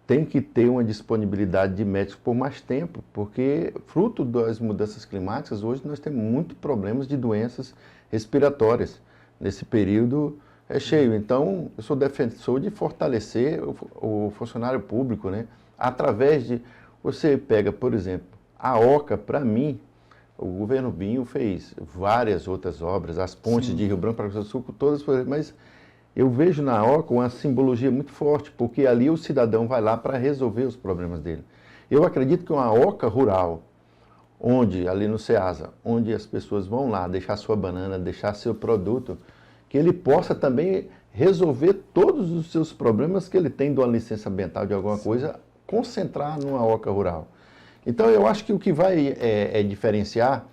têm que ter uma disponibilidade de médicos por mais tempo, porque, fruto das mudanças climáticas, hoje nós temos muitos problemas de doenças respiratórias. Nesse período é cheio. Então, eu sou defensor de fortalecer o funcionário público, né? Através de... Você pega, por exemplo, a OCA, para mim, o governo Binho fez várias outras obras, as pontes de Rio Branco para o Sul, todas, mas eu vejo na OCA uma simbologia muito forte, porque ali o cidadão vai lá para resolver os problemas dele. Eu acredito que uma OCA rural, onde, ali no Ceasa, onde as pessoas vão lá deixar sua banana, deixar seu produto, que ele possa também resolver todos os seus problemas que ele tem de uma licença ambiental, de alguma coisa, concentrar numa OCA rural. Então, eu acho que o que vai diferenciar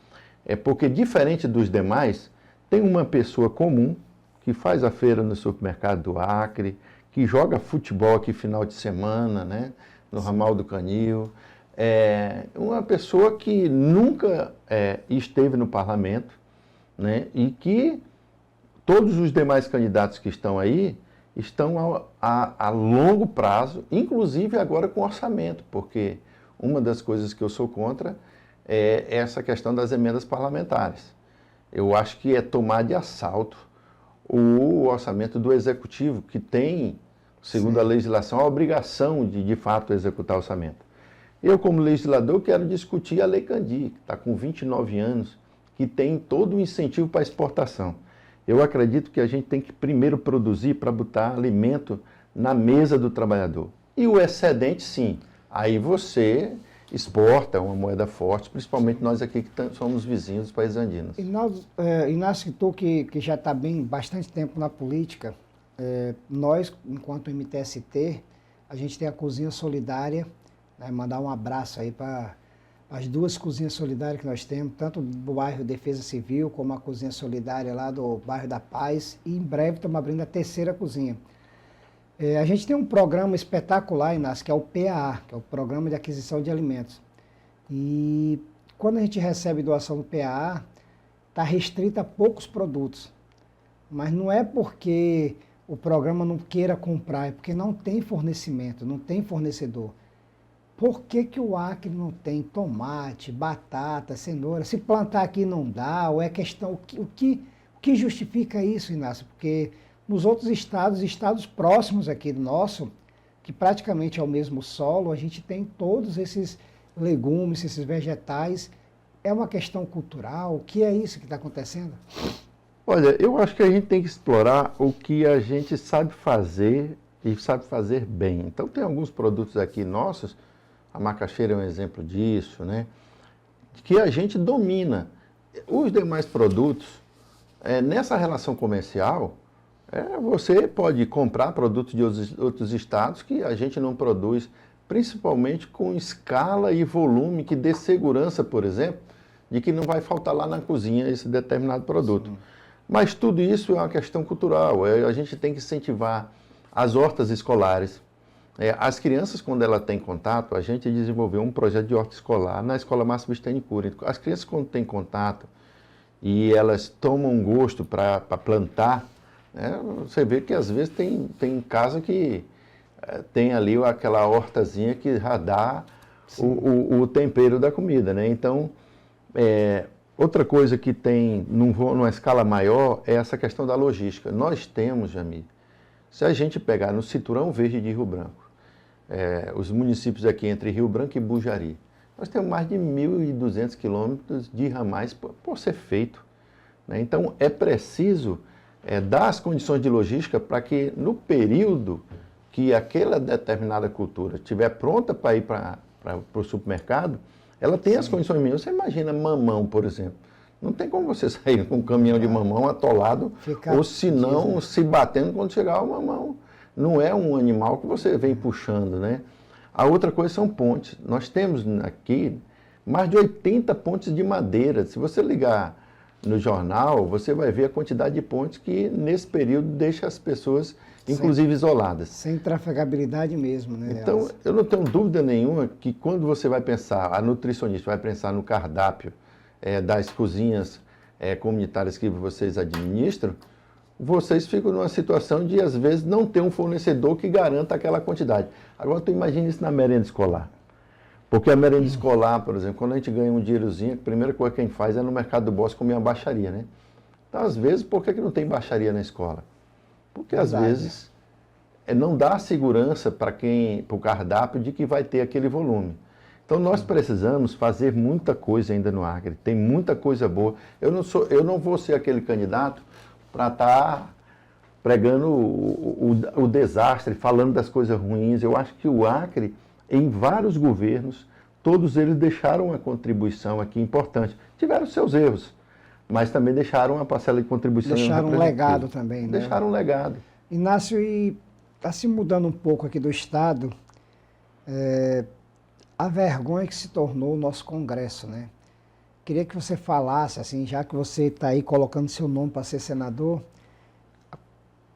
é porque, diferente dos demais, tem uma pessoa comum que faz a feira no supermercado do Acre, que joga futebol aqui final de semana, né, no ramal do Canil, uma pessoa que nunca esteve no parlamento, né, e que todos os demais candidatos que estão aí estão a longo prazo, inclusive agora com orçamento, porque uma das coisas que eu sou contra é essa questão das emendas parlamentares. Eu acho que é tomar de assalto o orçamento do Executivo, que tem, segundo a legislação, a obrigação de fato, executar o orçamento. Eu, como legislador, quero discutir a Lei Candir, que está com 29 anos, que tem todo o incentivo para a exportação. Eu acredito que a gente tem que primeiro produzir para botar alimento na mesa do trabalhador. E o excedente, sim, aí você exporta uma moeda forte, principalmente nós aqui que somos vizinhos dos países andinos. Inácio, tu que já está bastante tempo na política, nós, enquanto MTST, a gente tem a Cozinha Solidária, né, mandar um abraço aí para as duas cozinhas solidárias que nós temos, tanto do bairro Defesa Civil, como a Cozinha Solidária lá do bairro da Paz, e em breve estamos abrindo a terceira cozinha. A gente tem um programa espetacular, Inácio, que é o PAA, que é o Programa de Aquisição de Alimentos. E quando a gente recebe doação do PAA, está restrita a poucos produtos. Mas não é porque o programa não queira comprar, é porque não tem fornecimento, não tem fornecedor. Por que o Acre não tem tomate, batata, cenoura? Se plantar aqui não dá, ou é questão... O que justifica isso, Inácio? Porque nos outros estados próximos aqui do nosso, que praticamente é o mesmo solo, a gente tem todos esses legumes, esses vegetais. É uma questão cultural? O que é isso que está acontecendo? Olha, eu acho que a gente tem que explorar o que a gente sabe fazer e sabe fazer bem. Então tem alguns produtos aqui nossos, a macaxeira é um exemplo disso, né? Que a gente domina. Os demais produtos, nessa relação comercial, você pode comprar produtos de outros estados que a gente não produz, principalmente com escala e volume que dê segurança, por exemplo, de que não vai faltar lá na cozinha esse determinado produto. Sim. Mas tudo isso é uma questão cultural. A gente tem que incentivar as hortas escolares. As crianças, quando elas têm contato, a gente desenvolveu um projeto de horta escolar na Escola Márcio Vistani Cury. As crianças, quando têm contato e elas tomam gosto para plantar, você vê que às vezes tem casa que tem ali aquela hortazinha que já dá o tempero da comida, né? Então, outra coisa que tem numa escala maior é essa questão da logística. Nós temos, Jamil, se a gente pegar no Cinturão Verde de Rio Branco, os municípios aqui entre Rio Branco e Bujari, nós temos mais de 1.200 quilômetros de ramais por ser feito, né? Então, é preciso dar as condições de logística para que no período que aquela determinada cultura estiver pronta para ir para o supermercado, ela tem as condições mínimas. Você imagina mamão, por exemplo. Não tem como você sair com um caminhão de mamão atolado, ou se não, se batendo quando chegar o mamão. Não é um animal que você vem puxando, né? A outra coisa são pontes. Nós temos aqui mais de 80 pontes de madeira. Se você ligar no jornal, você vai ver a quantidade de pontes que, nesse período, deixa as pessoas, inclusive, isoladas. Sem trafegabilidade mesmo, né? Então, eu não tenho dúvida nenhuma que quando você vai pensar, a nutricionista vai pensar no cardápio das cozinhas comunitárias que vocês administram, vocês ficam numa situação de, às vezes, não ter um fornecedor que garanta aquela quantidade. Agora, tu imagina isso na merenda escolar. Porque a merenda escolar, por exemplo, quando a gente ganha um dinheirozinho, a primeira coisa que a gente faz é no Mercado do Bosque comer uma baixaria, né? Então, às vezes, por que não tem baixaria na escola? Porque, às vezes, não dá segurança para o cardápio de que vai ter aquele volume. Então, nós precisamos fazer muita coisa ainda no Acre. Tem muita coisa boa. Eu não vou ser aquele candidato para estar pregando o desastre, falando das coisas ruins. Eu acho que o Acre, em vários governos, todos eles deixaram uma contribuição aqui importante. Tiveram seus erros, mas também deixaram uma parcela de contribuição. Deixaram um legado também, né? Deixaram um legado. Inácio, e está se mudando um pouco aqui do Estado, a vergonha que se tornou o nosso Congresso, né? Queria que você falasse, assim, já que você está aí colocando seu nome para ser senador,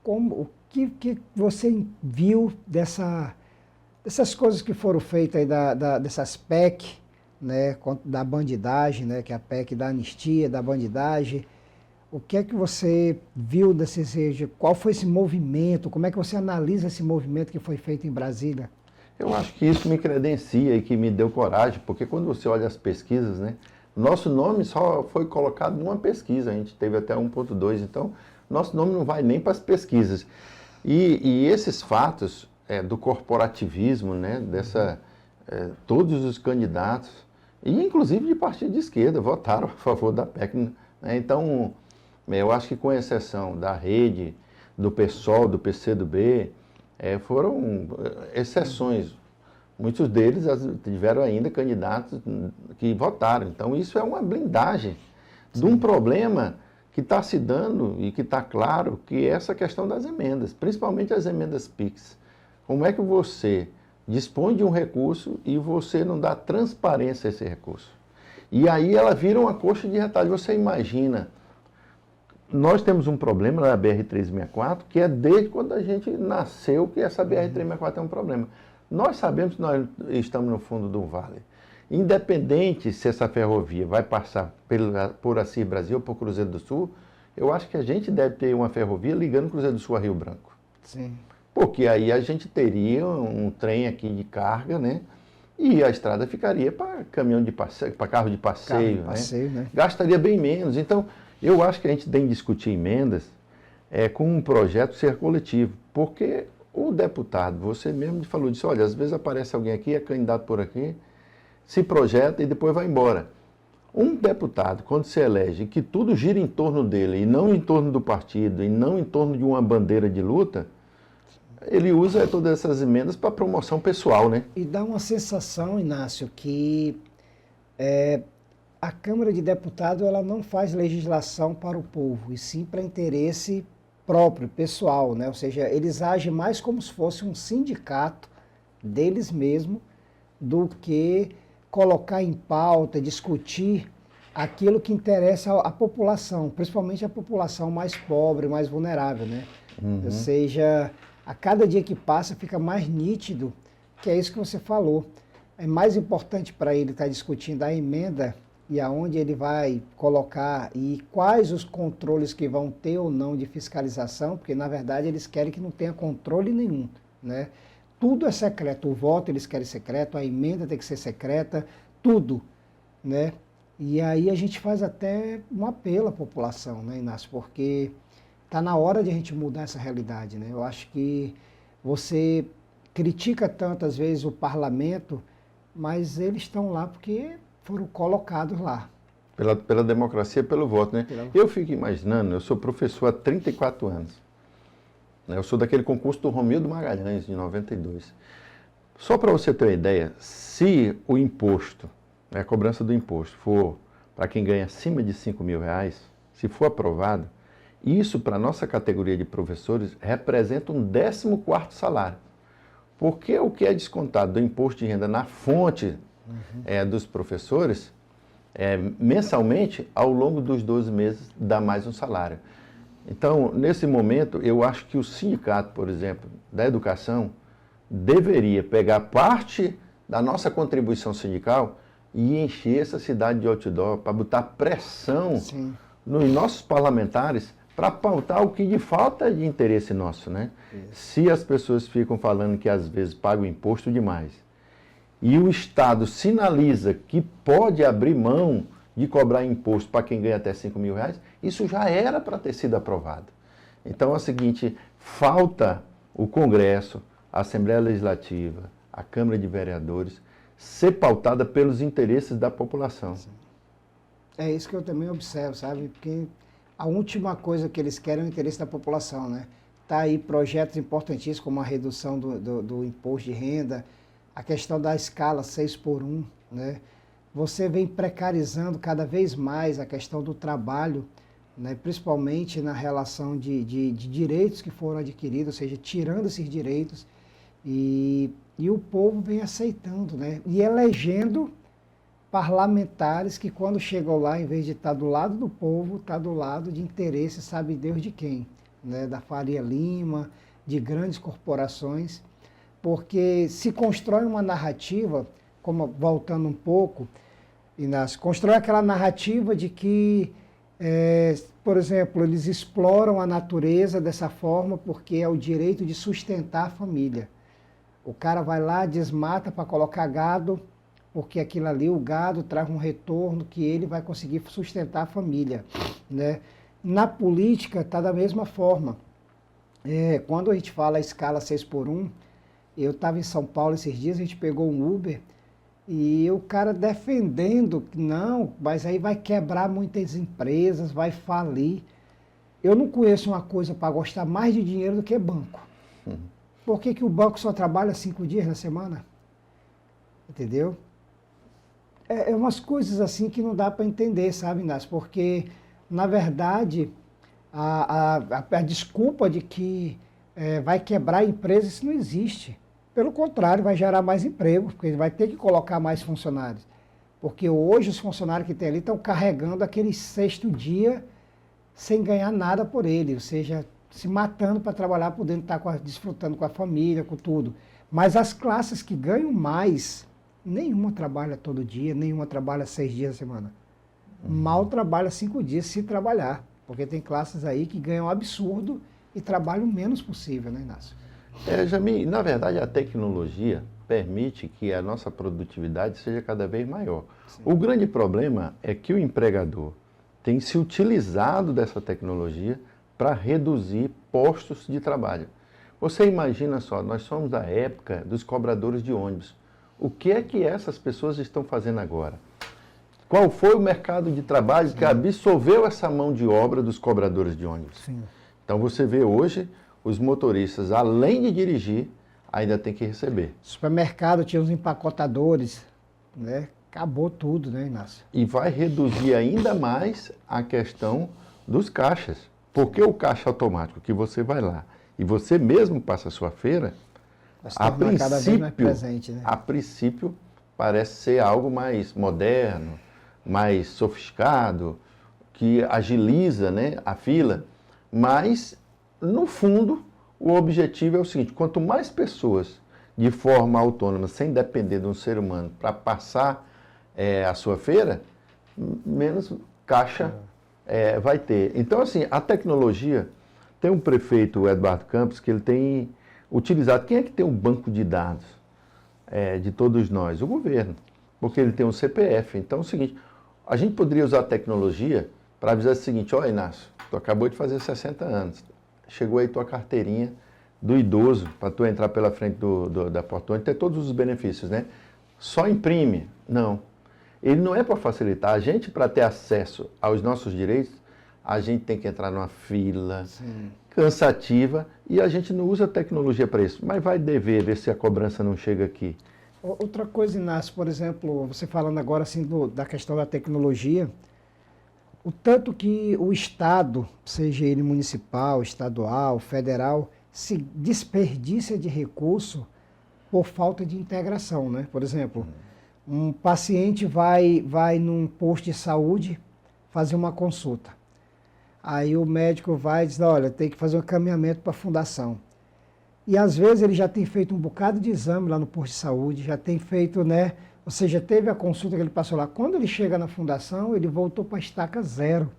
o que você viu dessas coisas que foram feitas aí, dessas PEC, né, da bandidagem, né, que é a PEC da anistia, da bandidagem. O que é que você viu qual foi esse movimento, como é que você analisa esse movimento que foi feito em Brasília? Eu acho que isso me credencia e que me deu coragem, porque quando você olha as pesquisas, né, nosso nome só foi colocado numa pesquisa, a gente teve até 1.2, então nosso nome não vai nem para as pesquisas. E esses fatos do corporativismo, né, todos os candidatos, e inclusive de partido de esquerda, votaram a favor da PEC, né? Então, eu acho que com exceção da Rede, do PSOL, do PCdoB, foram exceções. Muitos deles tiveram ainda candidatos que votaram. Então, isso é uma blindagem de um problema que está se dando e que está claro, que é essa questão das emendas, principalmente as emendas PIX. Como é que você dispõe de um recurso e você não dá transparência a esse recurso? E aí ela vira uma coxa de retalho. Você imagina, nós temos um problema na BR-364, que é desde quando a gente nasceu que essa BR-364 é um problema. Nós sabemos que nós estamos no fundo do vale. Independente se essa ferrovia vai passar por Assis Brasil ou por Cruzeiro do Sul, eu acho que a gente deve ter uma ferrovia ligando Cruzeiro do Sul a Rio Branco. Sim. Porque aí a gente teria um trem aqui de carga, né? E a estrada ficaria para caminhão de passeio, para carro de passeio, né? Gastaria bem menos. Então, eu acho que a gente tem que discutir emendas com um projeto ser coletivo, porque o deputado, você mesmo falou disso, olha, às vezes aparece alguém aqui, é candidato por aqui, se projeta e depois vai embora. Um deputado, quando se elege, que tudo gira em torno dele, e não em torno do partido, e não em torno de uma bandeira de luta, ele usa todas essas emendas para promoção pessoal, né? E dá uma sensação, Inácio, que a Câmara de Deputados ela não faz legislação para o povo, e sim para interesse próprio, pessoal, né? Ou seja, eles agem mais como se fosse um sindicato deles mesmos do que colocar em pauta, discutir aquilo que interessa à população, principalmente a população mais pobre, mais vulnerável, né? Ou seja, a cada dia que passa fica mais nítido que é isso que você falou. É mais importante para ele estar discutindo a emenda e aonde ele vai colocar e quais os controles que vão ter ou não de fiscalização, porque na verdade eles querem que não tenha controle nenhum, né? Tudo é secreto, o voto eles querem secreto, a emenda tem que ser secreta, tudo, né? E aí a gente faz até um apelo à população, né, Inácio? Porque está na hora de a gente mudar essa realidade, né? Eu acho que você critica tantas vezes o parlamento, mas eles estão lá porque foram colocados lá. Pela democracia, pelo voto, né? Eu fico imaginando, eu sou professor há 34 anos. Eu sou daquele concurso do Romildo Magalhães, de 92. Só para você ter uma ideia, se o imposto, a cobrança do imposto, for para quem ganha acima de R$5.000, se for aprovado, isso para a nossa categoria de professores representa um 14º salário. Porque o que é descontado do imposto de renda na fonte dos professores, mensalmente, ao longo dos 12 meses, dá mais um salário. Então, nesse momento, eu acho que o sindicato, por exemplo, da educação, deveria pegar parte da nossa contribuição sindical e encher essa cidade de outdoor para botar pressão nos nossos parlamentares para pautar o que de falta de interesse nosso, né? Se as pessoas ficam falando que às vezes pagam imposto demais e o Estado sinaliza que pode abrir mão de cobrar imposto para quem ganha até R$5.000, isso já era para ter sido aprovado. Então é o seguinte, falta o Congresso, a Assembleia Legislativa, a Câmara de Vereadores, ser pautada pelos interesses da população. É isso que eu também observo, sabe? Porque a última coisa que eles querem é o interesse da população, né? Tá aí projetos importantíssimos como a redução do imposto de renda, a questão da escala 6x1, né? Você vem precarizando cada vez mais a questão do trabalho, né? Principalmente na relação de direitos que foram adquiridos, ou seja, tirando esses direitos, e o povo vem aceitando, né? E elegendo parlamentares que quando chegam lá, em vez de estar do lado do povo, está do lado de interesse, sabe Deus de quem, né? Da Faria Lima, de grandes corporações, porque se constrói uma narrativa, como voltando um pouco, Inácio, constrói aquela narrativa de que, por exemplo, eles exploram a natureza dessa forma porque é o direito de sustentar a família. O cara vai lá, desmata para colocar gado, porque aquilo ali, o gado, traz um retorno que ele vai conseguir sustentar a família, né? Na política está da mesma forma. Quando a gente fala a escala 6x1, eu estava em São Paulo esses dias, a gente pegou um Uber e o cara defendendo que não, mas aí vai quebrar muitas empresas, vai falir. Eu não conheço uma coisa para gostar mais de dinheiro do que banco. Por que o banco só trabalha 5 dias na semana? entendeu? É umas coisas assim que não dá para entender, sabe, Inácio? Porque, na verdade, a desculpa de que vai quebrar a empresa, isso não existe. Pelo contrário, vai gerar mais emprego, porque ele vai ter que colocar mais funcionários. Porque hoje os funcionários que tem ali estão carregando aquele sexto dia sem ganhar nada por ele, ou seja, se matando para trabalhar, podendo estar desfrutando com a família, com tudo. Mas as classes que ganham mais, nenhuma trabalha todo dia, nenhuma trabalha 6 dias a semana. Mal trabalha 5 dias se trabalhar, porque tem classes aí que ganham um absurdo e trabalham o menos possível, né, Inácio? Jamil, na verdade, a tecnologia permite que a nossa produtividade seja cada vez maior. Sim. O grande problema é que o empregador tem se utilizado dessa tecnologia para reduzir postos de trabalho. Você imagina só, nós somos da época dos cobradores de ônibus. O que é que essas pessoas estão fazendo agora? Qual foi o mercado de trabalho que absorveu essa mão de obra dos cobradores de ônibus? Sim. Então você vê hoje os motoristas, além de dirigir, ainda tem que receber. Supermercado tinha os empacotadores, né? Acabou tudo, né, Inácio? E vai reduzir ainda mais a questão dos caixas. Porque o caixa automático que você vai lá e você mesmo passa a sua feira, cada vez mais presente, né? a princípio parece ser algo mais moderno, mais sofisticado, que agiliza, né, a fila, mas no fundo o objetivo é o seguinte: quanto mais pessoas de forma autônoma, sem depender de um ser humano, para passar a sua feira, menos caixa vai ter. Então, assim, a tecnologia, tem um prefeito, o Eduardo Campos, que ele tem utilizado. Quem é que tem um banco de dados de todos nós? O governo, porque ele tem um CPF. Então é o seguinte, a gente poderia usar a tecnologia para avisar o seguinte: ó, Inácio, tu acabou de fazer 60 anos, chegou aí tua carteirinha do idoso, para tu entrar pela frente da portão e ter todos os benefícios, né? Só imprime? Não. Ele não é para facilitar. A gente, para ter acesso aos nossos direitos, a gente tem que entrar numa fila cansativa e a gente não usa tecnologia para isso. Mas vai dever ver se a cobrança não chega aqui. Outra coisa, Inácio, por exemplo, você falando agora assim da questão da tecnologia, o tanto que o Estado, seja ele municipal, estadual, federal, se desperdiça de recurso por falta de integração, né? Por exemplo, um paciente vai num posto de saúde fazer uma consulta. Aí o médico vai e diz: olha, tem que fazer um encaminhamento para a fundação. E às vezes ele já tem feito um bocado de exame lá no posto de saúde, já tem feito, né? Ou seja, teve a consulta que ele passou lá. Quando ele chega na fundação, ele voltou para a estaca zero.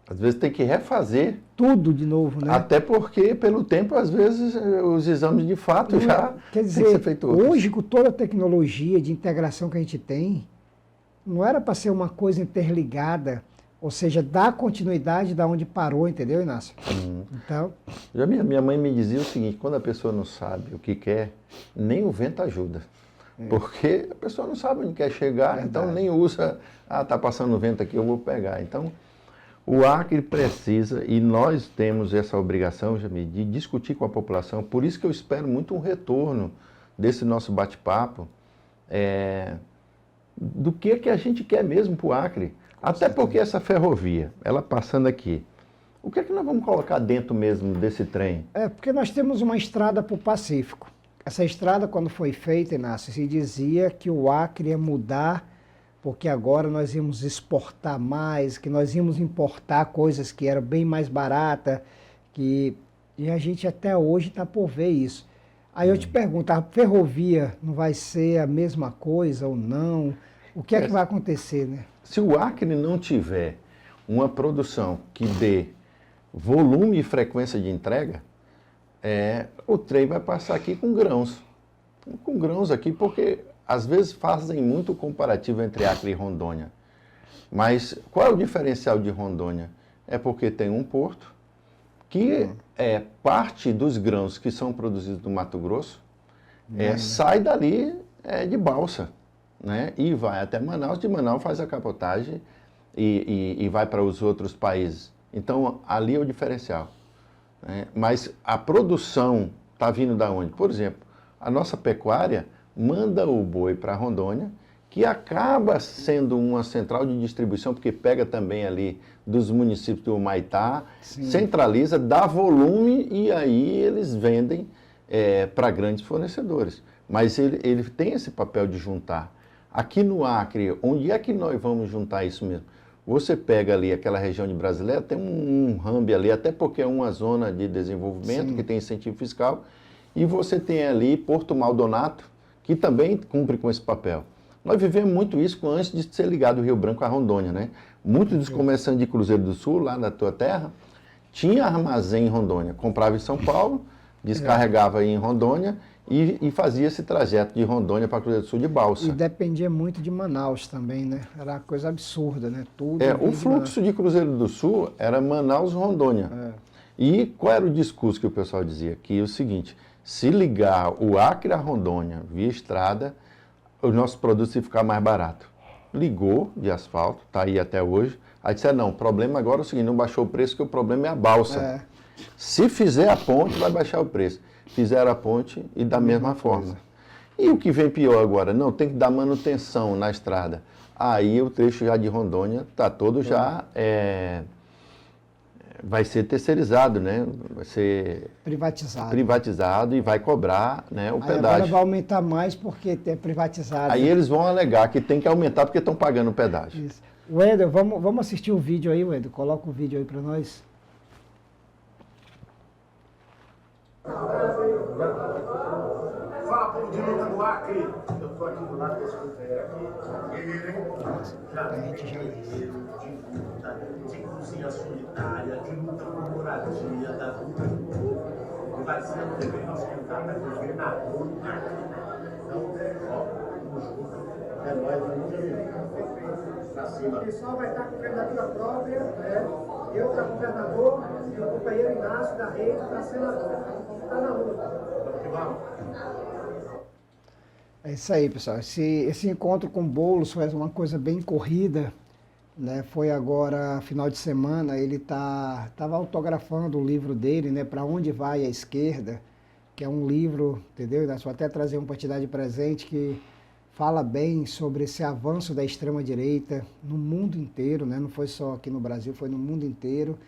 Às vezes tem que refazer. Tudo de novo, né? Até porque, pelo tempo, às vezes, os exames de fato já quer dizer, tem que ser feito outros. Hoje, com toda a tecnologia de integração que a gente tem, não era para ser uma coisa interligada, ou seja, dar continuidade da onde parou, entendeu, Inácio? Então... Já minha mãe me dizia o seguinte: quando a pessoa não sabe o que quer, nem o vento ajuda. Porque a pessoa não sabe onde quer chegar, então nem usa, tá passando o vento aqui, eu vou pegar. Então, o Acre precisa, e nós temos essa obrigação, Jamil, de discutir com a população. Por isso que eu espero muito um retorno desse nosso bate-papo, do que a gente quer mesmo para o Acre. Até porque essa ferrovia, ela passando aqui, o que é que nós vamos colocar dentro mesmo desse trem? Porque nós temos uma estrada para o Pacífico. Essa estrada, quando foi feita, Inácio, se dizia que o Acre ia mudar, porque agora nós íamos exportar mais, que nós íamos importar coisas que eram bem mais baratas, e a gente até hoje está por ver isso. Aí eu te pergunto, a ferrovia não vai ser a mesma coisa ou não? O que é que vai acontecer, né? Se o Acre não tiver uma produção que dê volume e frequência de entrega, o trem vai passar aqui com grãos. Com grãos aqui, porque às vezes fazem muito comparativo entre Acre e Rondônia. Mas qual é o diferencial de Rondônia? É porque tem um porto que parte dos grãos que são produzidos no Mato Grosso sai dali de balsa, né? E vai até Manaus, de Manaus faz a capotagem e vai para os outros países. Então ali é o diferencial. Mas a produção está vindo da onde? Por exemplo, a nossa pecuária manda o boi para Rondônia, que acaba sendo uma central de distribuição, porque pega também ali dos municípios do Humaitá, centraliza, dá volume e aí eles vendem para grandes fornecedores. Mas ele tem esse papel de juntar. Aqui no Acre, onde é que nós vamos juntar isso mesmo? Você pega ali aquela região de Brasileira, tem um hub ali, até porque é uma zona de desenvolvimento que tem incentivo fiscal, e você tem ali Porto Maldonado, que também cumpre com esse papel. Nós vivemos muito isso antes de ser ligado o Rio Branco à Rondônia, né? Muitos dos comerciantes de Cruzeiro do Sul, lá na tua terra, tinha armazém em Rondônia, comprava em São Paulo, descarregava em Rondônia e fazia esse trajeto de Rondônia para Cruzeiro do Sul de balsa. E dependia muito de Manaus também, né? Era uma coisa absurda, né? Tudo o fluxo de Cruzeiro do Sul era Manaus-Rondônia. E qual era o discurso que o pessoal dizia? Que é o seguinte, se ligar o Acre a Rondônia via estrada, os nossos produtos iam ficar mais baratos. Ligou de asfalto, está aí até hoje. Aí disseram, não, o problema agora é o seguinte, não baixou o preço, que o problema é a balsa. Se fizer a ponte, vai baixar o preço. Fizeram a ponte e da mesma forma. E o que vem pior agora? Não, tem que dar manutenção na estrada. Aí o trecho já de Rondônia está todo já... vai ser terceirizado, né? Vai ser privatizado e vai cobrar, né, o pedágio. Agora vai aumentar mais porque é privatizado. Aí eles vão alegar que tem que aumentar porque estão pagando o pedágio. Isso. Wendel, vamos assistir o vídeo aí, Wendel. Coloca o vídeo aí para nós. Fala, povo de luta do Acre. Eu estou aqui do lado desse companheiro aqui. Guerreiro, hein? A gente já guerreiro de luta, de cozinha solitária, de luta por moradia, da luta do povo. E vai ser um também nosso candidato a governador do Acre. Então, ó, vamos junto. É nóis, vamos junto. Pra cima. O pessoal vai estar com candidatura própria, né? Eu para governador e o companheiro Inácio da Rede para senador. Está na luta. É isso aí, pessoal. Esse encontro com o Boulos foi uma coisa bem corrida, né? Foi agora, final de semana, ele estava autografando o livro dele, né? Para Onde Vai a Esquerda, que é um livro, entendeu? Nós vou até trazer uma quantidade de presente que fala bem sobre esse avanço da extrema-direita no mundo inteiro, né? Não foi só aqui no Brasil, foi no mundo inteiro.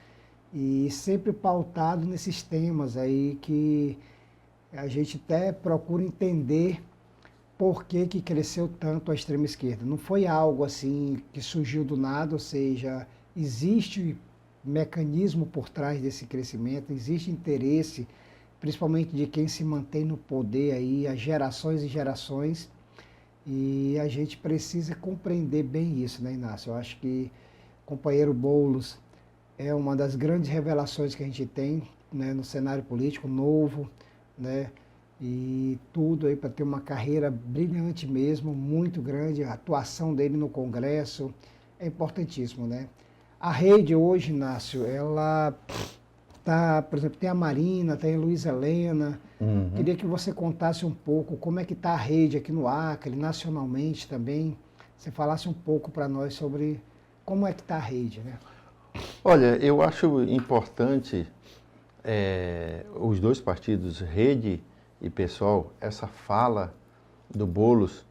E sempre pautado nesses temas aí que a gente até procura entender por que cresceu tanto a extrema-esquerda. Não foi algo assim que surgiu do nada, ou seja, existe mecanismo por trás desse crescimento, existe interesse, principalmente de quem se mantém no poder aí há gerações e gerações, e a gente precisa compreender bem isso, né, Inácio? Eu acho que o companheiro Boulos é uma das grandes revelações que a gente tem, né, no cenário político novo, né? E tudo aí para ter uma carreira brilhante mesmo, muito grande. A atuação dele no Congresso é importantíssimo, né? A rede hoje, Inácio, ela tá, por exemplo, tem a Marina, tem a Luiz Helena. Queria que você contasse um pouco como é que está a rede aqui no Acre, nacionalmente também. Você falasse um pouco para nós sobre como é que está a rede, né? Olha, eu acho importante os dois partidos, Rede e PSOL, essa fala do Boulos,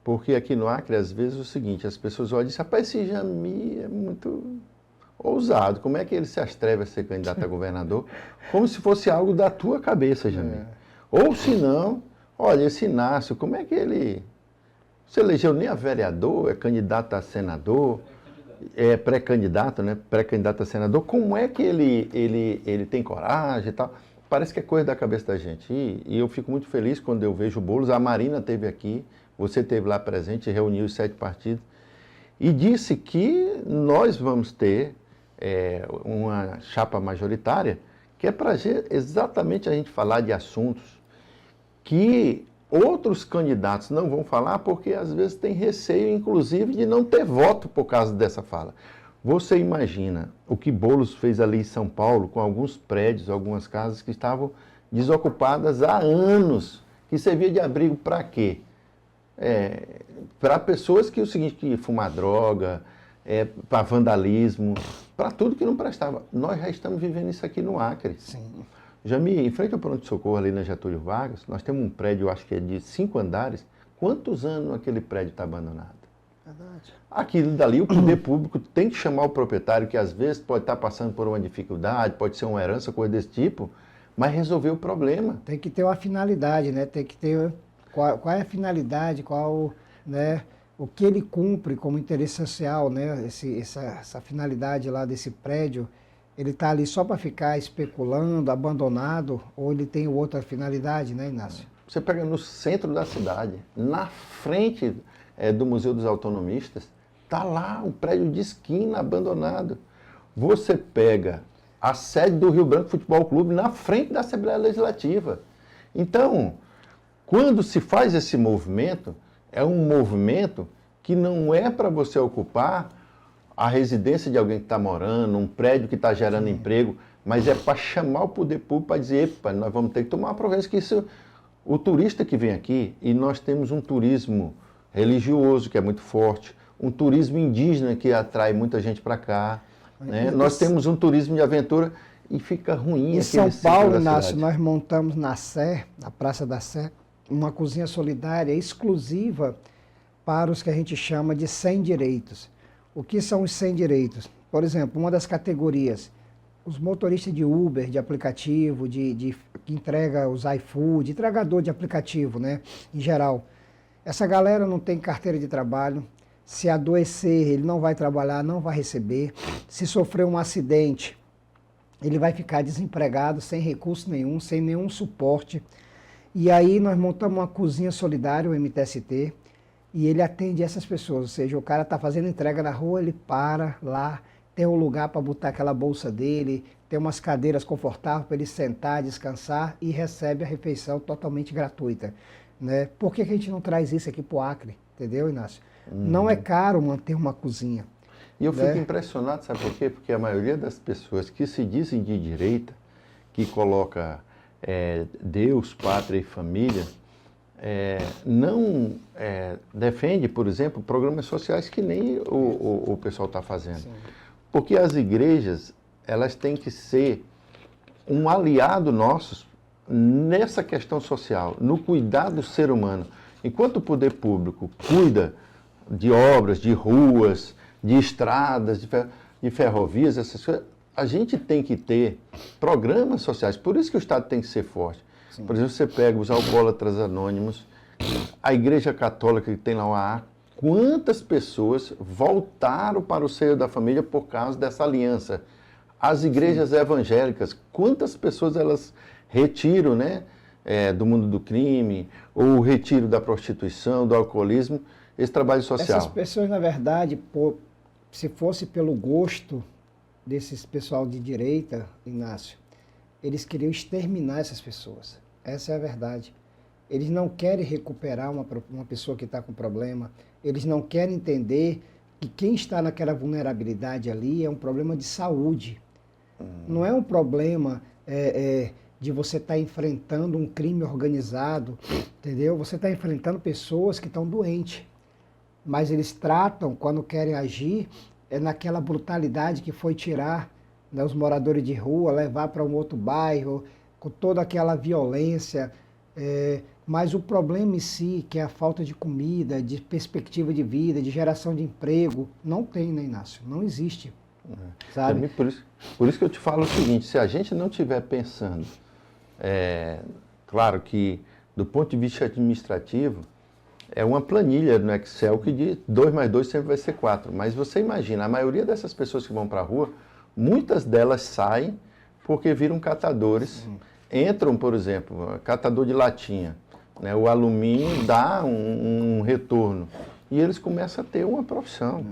porque aqui no Acre, às vezes, é o seguinte, as pessoas olham e dizem, rapaz, esse Jami é muito ousado, como é que ele se atreve a ser candidato a governador? Como se fosse algo da tua cabeça, Jami. Ou se não, olha, esse Inácio, como é que ele... Você elegeu nem a vereador, é candidato a senador, é pré-candidato, né? Pré-candidato a senador, como é que ele tem coragem e tal? Parece que é coisa da cabeça da gente. E eu fico muito feliz quando eu vejo o Boulos. A Marina esteve aqui, você esteve lá presente, reuniu os 7 partidos, e disse que nós vamos ter uma chapa majoritária, que é para exatamente a gente falar de assuntos que outros candidatos não vão falar, porque às vezes tem receio, inclusive, de não ter voto por causa dessa fala. Você imagina o que Boulos fez ali em São Paulo, com alguns prédios, algumas casas que estavam desocupadas há anos, que servia de abrigo para quê? Para pessoas que, o seguinte, que fumar droga, para vandalismo, para tudo que não prestava. Nós já estamos vivendo isso aqui no Acre. Sim. Jami, em frente ao pronto-socorro ali na Getúlio Vargas, nós temos um prédio, eu acho que é de 5 andares, Quantos anos aquele prédio está abandonado? Verdade. Aquilo dali, o poder público tem que chamar o proprietário, que às vezes pode estar passando por uma dificuldade, pode ser uma herança, coisa desse tipo, mas resolver o problema. Tem que ter uma finalidade, né? Tem que ter qual é a finalidade, né, o que ele cumpre como interesse social, né? Essa finalidade lá desse prédio, ele está ali só para ficar especulando, abandonado, ou ele tem outra finalidade, né, Inácio? Você pega no centro da cidade, na frente do Museu dos Autonomistas, está lá um prédio de esquina abandonado. Você pega a sede do Rio Branco Futebol Clube na frente da Assembleia Legislativa. Então, quando se faz esse movimento, é um movimento que não é para você ocupar a residência de alguém que está morando, um prédio que está gerando emprego, mas é para chamar o poder público para dizer, epa, nós vamos ter que tomar uma providência, que isso, o turista que vem aqui, e nós temos um turismo religioso que é muito forte, um turismo indígena que atrai muita gente para cá, né? Nós temos um turismo de aventura e fica ruim. Em São Paulo, Inácio, nós montamos na Sé, na Praça da Sé, uma cozinha solidária exclusiva para os que a gente chama de sem direitos. O que são os sem direitos? Por exemplo, uma das categorias, os motoristas de Uber, de aplicativo, que entrega os iFood, entregador de aplicativo, né, em geral. Essa galera não tem carteira de trabalho, se adoecer, ele não vai trabalhar, não vai receber. Se sofrer um acidente, ele vai ficar desempregado, sem recurso nenhum, sem nenhum suporte. E aí nós montamos uma cozinha solidária, o MTST, e ele atende essas pessoas. Ou seja, o cara está fazendo entrega na rua, ele para lá, tem um lugar para botar aquela bolsa dele, tem umas cadeiras confortáveis para ele sentar, descansar e recebe a refeição totalmente gratuita, né? Por que a gente não traz isso aqui para o Acre? Entendeu, Inácio? Não é caro manter uma cozinha. E eu fico impressionado, sabe por quê? Porque a maioria das pessoas que se dizem de direita, que coloca Deus, pátria e família, não defende, por exemplo, programas sociais que nem o pessoal está fazendo. Sim. Porque as igrejas, elas têm que ser um aliado nosso nessa questão social, no cuidar do ser humano. Enquanto o poder público cuida de obras, de ruas, de estradas, de ferrovias, essas coisas, a gente tem que ter programas sociais. Por isso que o Estado tem que ser forte. Sim. Por exemplo, você pega os alcoólatras anônimos, a Igreja Católica que tem lá o AA, quantas pessoas voltaram para o seio da família por causa dessa aliança? As igrejas evangélicas, quantas pessoas elas retiram, né, do mundo do crime, ou o retiro da prostituição, do alcoolismo, esse trabalho social? Essas pessoas, na verdade, se fosse pelo gosto desses pessoal de direita, Inácio, eles queriam exterminar essas pessoas. Essa é a verdade. Eles não querem recuperar uma pessoa que está com problema, eles não querem entender que quem está naquela vulnerabilidade ali é um problema de saúde. Não é um problema de você estar enfrentando um crime organizado, entendeu? Você está enfrentando pessoas que estão doentes. Mas eles tratam, quando querem agir, naquela brutalidade que foi tirar, né, os moradores de rua, levar para um outro bairro, com toda aquela violência. Mas o problema em si, que é a falta de comida, de perspectiva de vida, de geração de emprego, não tem, né, Inácio? Não existe. Sabe? Por isso que eu te falo o seguinte, se a gente não estiver pensando, claro que do ponto de vista administrativo, é uma planilha no Excel que diz 2 mais 2 sempre vai ser 4. Mas você imagina, a maioria dessas pessoas que vão para a rua, muitas delas saem porque viram catadores. Sim. Entram, por exemplo, catador de latinha, né? O alumínio dá um retorno e eles começam a ter uma profissão.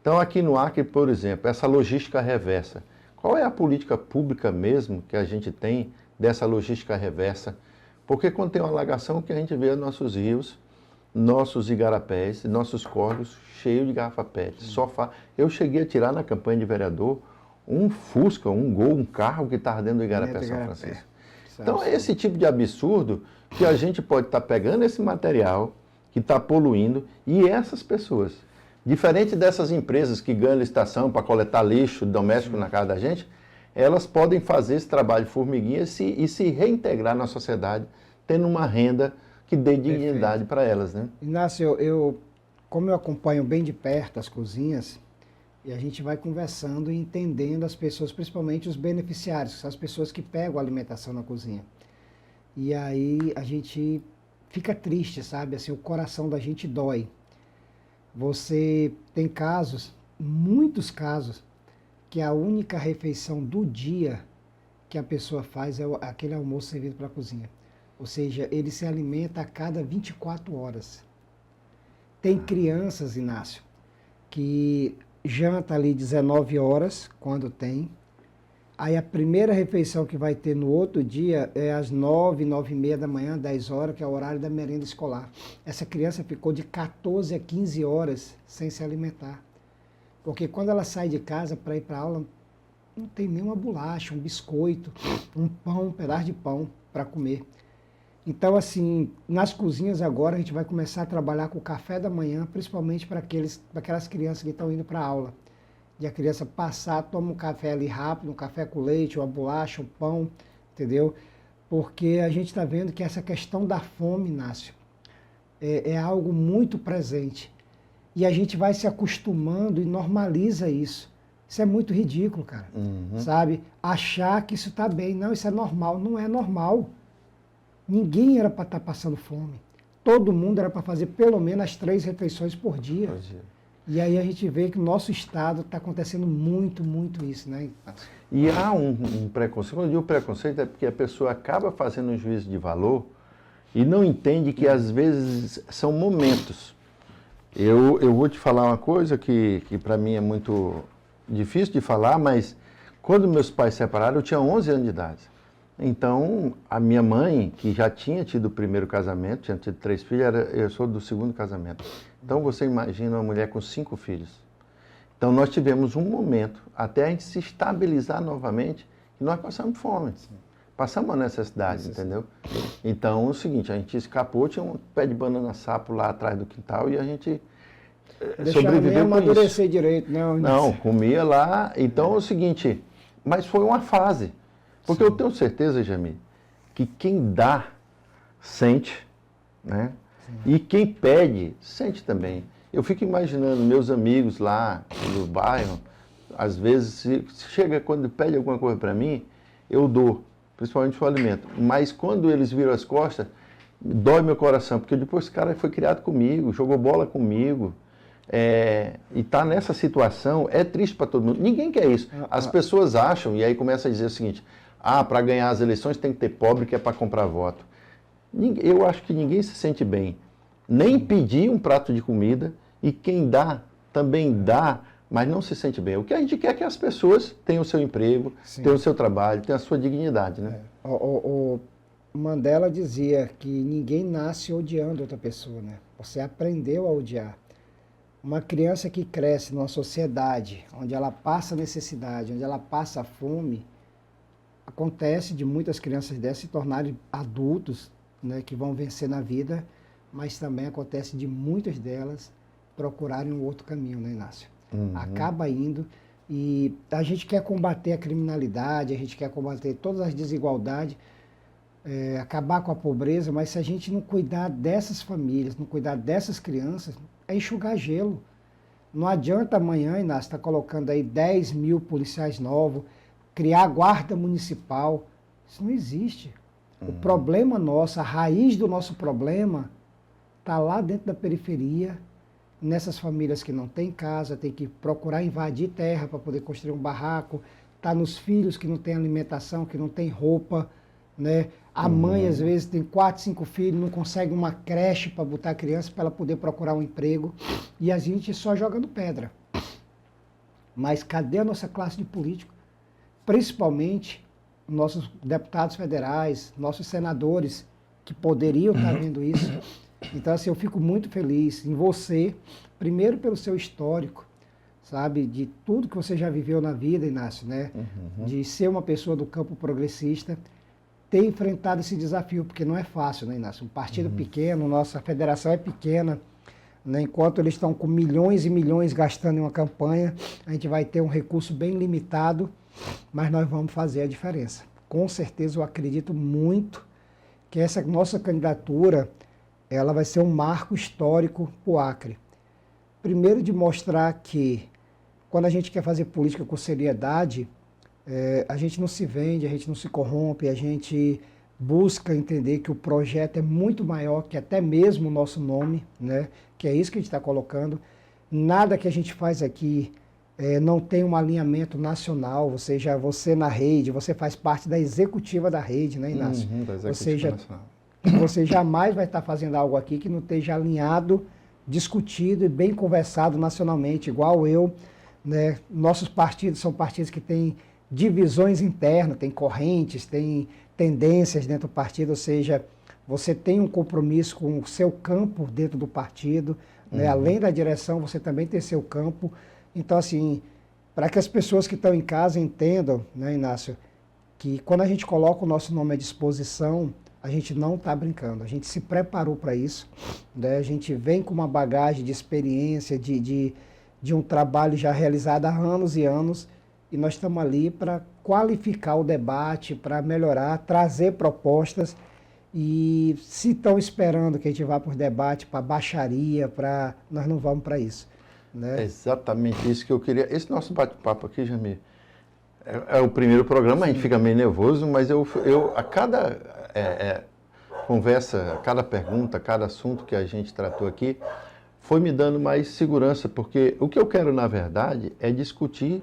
Então aqui no Acre, por exemplo, essa logística reversa, qual é a política pública mesmo que a gente tem dessa logística reversa? Porque quando tem uma alagação, o que a gente vê é nossos rios, nossos igarapés, nossos córregos cheios de garrafa PET, sofá. Eu cheguei a tirar na campanha de vereador um Fusca, um Gol, um carro que estava dentro do igarapé São Francisco. Então é esse tipo de absurdo que a gente pode estar pegando esse material que está poluindo e essas pessoas, diferente dessas empresas que ganham licitação para coletar lixo doméstico na casa da gente, elas podem fazer esse trabalho de formiguinha e se reintegrar na sociedade, tendo uma renda que dê dignidade para elas, né? Inácio, como eu acompanho bem de perto as cozinhas, e a gente vai conversando e entendendo as pessoas, principalmente os beneficiários, que são as pessoas que pegam a alimentação na cozinha. E aí a gente fica triste, sabe? Assim, o coração da gente dói. Você tem casos, muitos casos, que a única refeição do dia que a pessoa faz é aquele almoço servido para a cozinha. Ou seja, ele se alimenta a cada 24 horas. Tem crianças, Inácio, que janta ali 19 horas, quando tem. Aí a primeira refeição que vai ter no outro dia é às 9, 9h30 da manhã, 10 horas, que é o horário da merenda escolar. Essa criança ficou de 14 a 15 horas sem se alimentar. Porque quando ela sai de casa para ir para a aula, não tem nenhuma bolacha, um biscoito, um pão, um pedaço de pão para comer. Então, assim, nas cozinhas agora a gente vai começar a trabalhar com o café da manhã, principalmente para aquelas crianças que estão indo para a aula. E a criança passar, toma um café ali rápido, um café com leite, uma bolacha, um pão, entendeu? Porque a gente está vendo que essa questão da fome, Inácio, é algo muito presente. E a gente vai se acostumando e normaliza isso. Isso é muito ridículo, cara. Sabe? Achar que isso está bem. Não, isso é normal. Não é normal. Ninguém era para estar passando fome. Todo mundo era para fazer pelo menos as 3 refeições por dia. E aí a gente vê que no nosso estado está acontecendo muito, muito isso, né? E há um preconceito. Quando eu digo preconceito é porque a pessoa acaba fazendo um juízo de valor e não entende que às vezes são momentos. Eu vou te falar uma coisa que para mim é muito difícil de falar, mas quando meus pais se separaram eu tinha 11 anos de idade. Então, a minha mãe, que já tinha tido o primeiro casamento, tinha tido 3 filhos, eu sou do segundo casamento. Então, você imagina uma mulher com 5 filhos. Então, nós tivemos um momento, até a gente se estabilizar novamente, e nós passamos fome. Passamos uma necessidade, entendeu? Então, é o seguinte, a gente escapou, tinha um pé de banana-sapo lá atrás do quintal, e a gente sobreviveu com amadurecer direito, não. Não, comia lá. Então, é o seguinte, mas foi uma fase. Porque eu tenho certeza, Jamil, que quem dá, sente, né? E quem pede, sente também. Eu fico imaginando meus amigos lá do bairro, às vezes, se chega quando pede alguma coisa para mim, eu dou, principalmente o alimento. Mas quando eles viram as costas, dói meu coração, porque depois esse cara foi criado comigo, jogou bola comigo. E tá nessa situação, é triste para todo mundo. Ninguém quer isso. As pessoas acham, e aí começa a dizer o seguinte, para ganhar as eleições tem que ter pobre que é para comprar voto. Eu acho que ninguém se sente bem. Nem pedir um prato de comida, e quem dá, também dá, mas não se sente bem. O que a gente quer é que as pessoas tenham o seu emprego, tenham o seu trabalho, tenham a sua dignidade, né? O Mandela dizia que ninguém nasce odiando outra pessoa, né? Você aprendeu a odiar. Uma criança que cresce numa sociedade onde ela passa necessidade, onde ela passa fome, acontece de muitas crianças dessas se tornarem adultos, né, que vão vencer na vida, mas também acontece de muitas delas procurarem um outro caminho, né, Inácio? Acaba indo e a gente quer combater a criminalidade, a gente quer combater todas as desigualdades, acabar com a pobreza, mas se a gente não cuidar dessas famílias, não cuidar dessas crianças, é enxugar gelo. Não adianta amanhã, Inácio, estar colocando aí 10 mil policiais novos, criar guarda municipal. Isso não existe. O problema nosso, a raiz do nosso problema, está lá dentro da periferia, nessas famílias que não têm casa, tem que procurar invadir terra para poder construir um barraco, está nos filhos que não têm alimentação, que não têm roupa, né? A mãe, às vezes, tem 4, 5 filhos, não consegue uma creche para botar a criança para ela poder procurar um emprego, e a gente só jogando pedra. Mas cadê a nossa classe de político? Principalmente nossos deputados federais, nossos senadores, que poderiam estar vendo isso. Então, assim, eu fico muito feliz em você, primeiro pelo seu histórico, sabe, de tudo que você já viveu na vida, Inácio, né? De ser uma pessoa do campo progressista, ter enfrentado esse desafio, porque não é fácil, né, Inácio? Um partido pequeno, nossa federação é pequena, né? Enquanto eles estão com milhões e milhões gastando em uma campanha, a gente vai ter um recurso bem limitado, mas nós vamos fazer a diferença. Com certeza eu acredito muito que essa nossa candidatura, ela vai ser um marco histórico para o Acre. Primeiro, de mostrar que quando a gente quer fazer política com seriedade, a gente não se vende, a gente não se corrompe, a gente busca entender que o projeto é muito maior que até mesmo o nosso nome, né? Que é isso que a gente está colocando. Nada que a gente faz aqui não tem um alinhamento nacional, ou seja, você na rede, você faz parte da executiva da rede, né, Inácio? Da executiva ou seja, nacional. Você jamais vai estar fazendo algo aqui que não esteja alinhado, discutido e bem conversado nacionalmente, igual eu, né? Nossos partidos são partidos que têm divisões internas, tem correntes, tem tendências dentro do partido, ou seja, você tem um compromisso com o seu campo dentro do partido, né? Além da direção, você também tem seu campo. Então, assim, para que as pessoas que estão em casa entendam, né, Inácio, que quando a gente coloca o nosso nome à disposição, a gente não está brincando, a gente se preparou para isso, né? A gente vem com uma bagagem de experiência, de um trabalho já realizado há anos e anos, e nós estamos ali para qualificar o debate, para melhorar, trazer propostas. E se estão esperando que a gente vá para o debate, para baixaria, nós não vamos para isso, né? É exatamente isso que eu queria. Esse nosso bate-papo aqui, Jamir, é o primeiro programa, a gente fica meio nervoso, mas a cada conversa, a cada pergunta, a cada assunto que a gente tratou aqui, foi me dando mais segurança, porque o que eu quero, na verdade, é discutir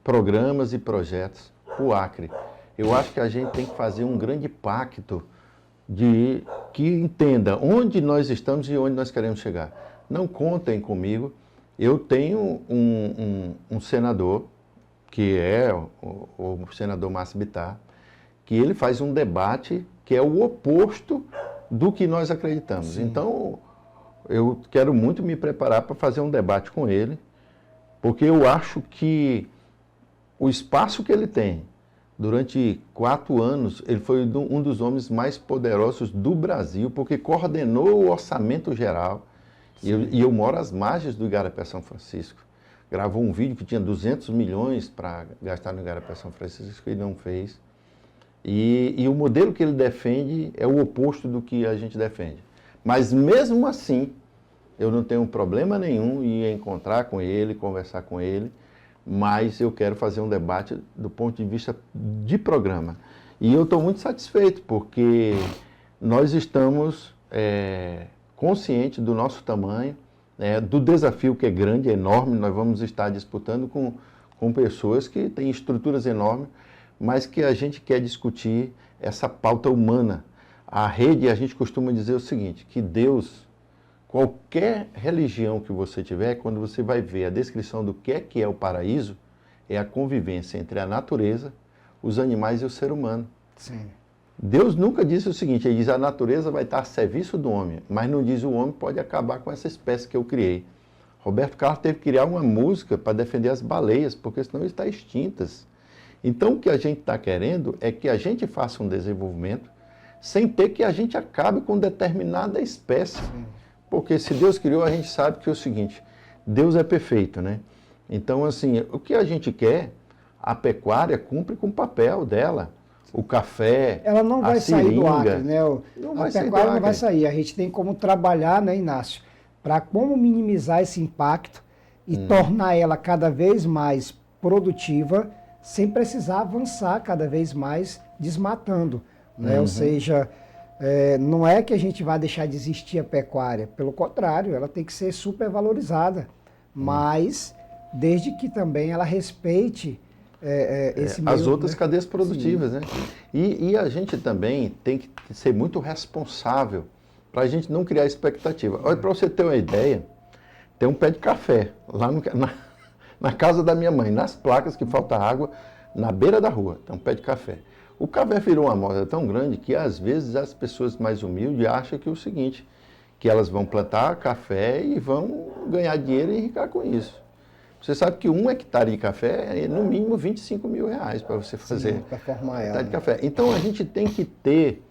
programas e projetos para o Acre. Eu acho que a gente tem que fazer um grande pacto que entenda onde nós estamos e onde nós queremos chegar. Não contem comigo. Eu tenho um senador, que é o senador Márcio Bittar, que ele faz um debate que é o oposto do que nós acreditamos. Sim. Então, eu quero muito me preparar para fazer um debate com ele, porque eu acho que o espaço que ele tem, durante 4 anos, ele foi um dos homens mais poderosos do Brasil, porque coordenou o orçamento geral. E eu moro às margens do Igarapé São Francisco. Gravou um vídeo que tinha 200 milhões para gastar no Igarapé São Francisco e não fez. E o modelo que ele defende é o oposto do que a gente defende. Mas mesmo assim, eu não tenho problema nenhum em encontrar com ele, conversar com ele, mas eu quero fazer um debate do ponto de vista de programa. E eu estou muito satisfeito, porque nós estamos conscientes do nosso tamanho, do desafio que é grande, é enorme. Nós vamos estar disputando com pessoas que têm estruturas enormes, mas que a gente quer discutir essa pauta humana. A rede, a gente costuma dizer o seguinte, que Deus, qualquer religião que você tiver, quando você vai ver a descrição do que é o paraíso, é a convivência entre a natureza, os animais e o ser humano. Sim. Deus nunca disse o seguinte, ele diz a natureza vai estar a serviço do homem, mas não diz o homem pode acabar com essa espécie que eu criei. Roberto Carlos teve que criar uma música para defender as baleias, porque senão eles estão extintas. Então o que a gente está querendo é que a gente faça um desenvolvimento sem ter que a gente acabe com determinada espécie. Sim. Porque se Deus criou, a gente sabe que é o seguinte, Deus é perfeito, né? Então, assim, o que a gente quer, a pecuária cumpre com o papel dela. O café, ela não vai sair do Acre, né? A pecuária não vai sair. A gente tem como trabalhar, né, Inácio, para como minimizar esse impacto e tornar ela cada vez mais produtiva, sem precisar avançar cada vez mais desmatando, né? Ou seja, não é que a gente vai deixar de existir a pecuária, pelo contrário, ela tem que ser supervalorizada, mas desde que também ela respeite esse meio, as outras, né? cadeias produtivas, né? E a gente também tem que ser muito responsável para a gente não criar expectativa. Olha, para você ter uma ideia, tem um pé de café lá na casa da minha mãe, nas placas que falta água, na beira da rua, tem um pé de café. O café virou uma moda tão grande que às vezes as pessoas mais humildes acham que é o seguinte, que elas vão plantar café e vão ganhar dinheiro e enricar com isso. Você sabe que 1 hectare de café é no mínimo 25 mil reais para você fazer para formar ela, hectare de café. Então a gente tem que ter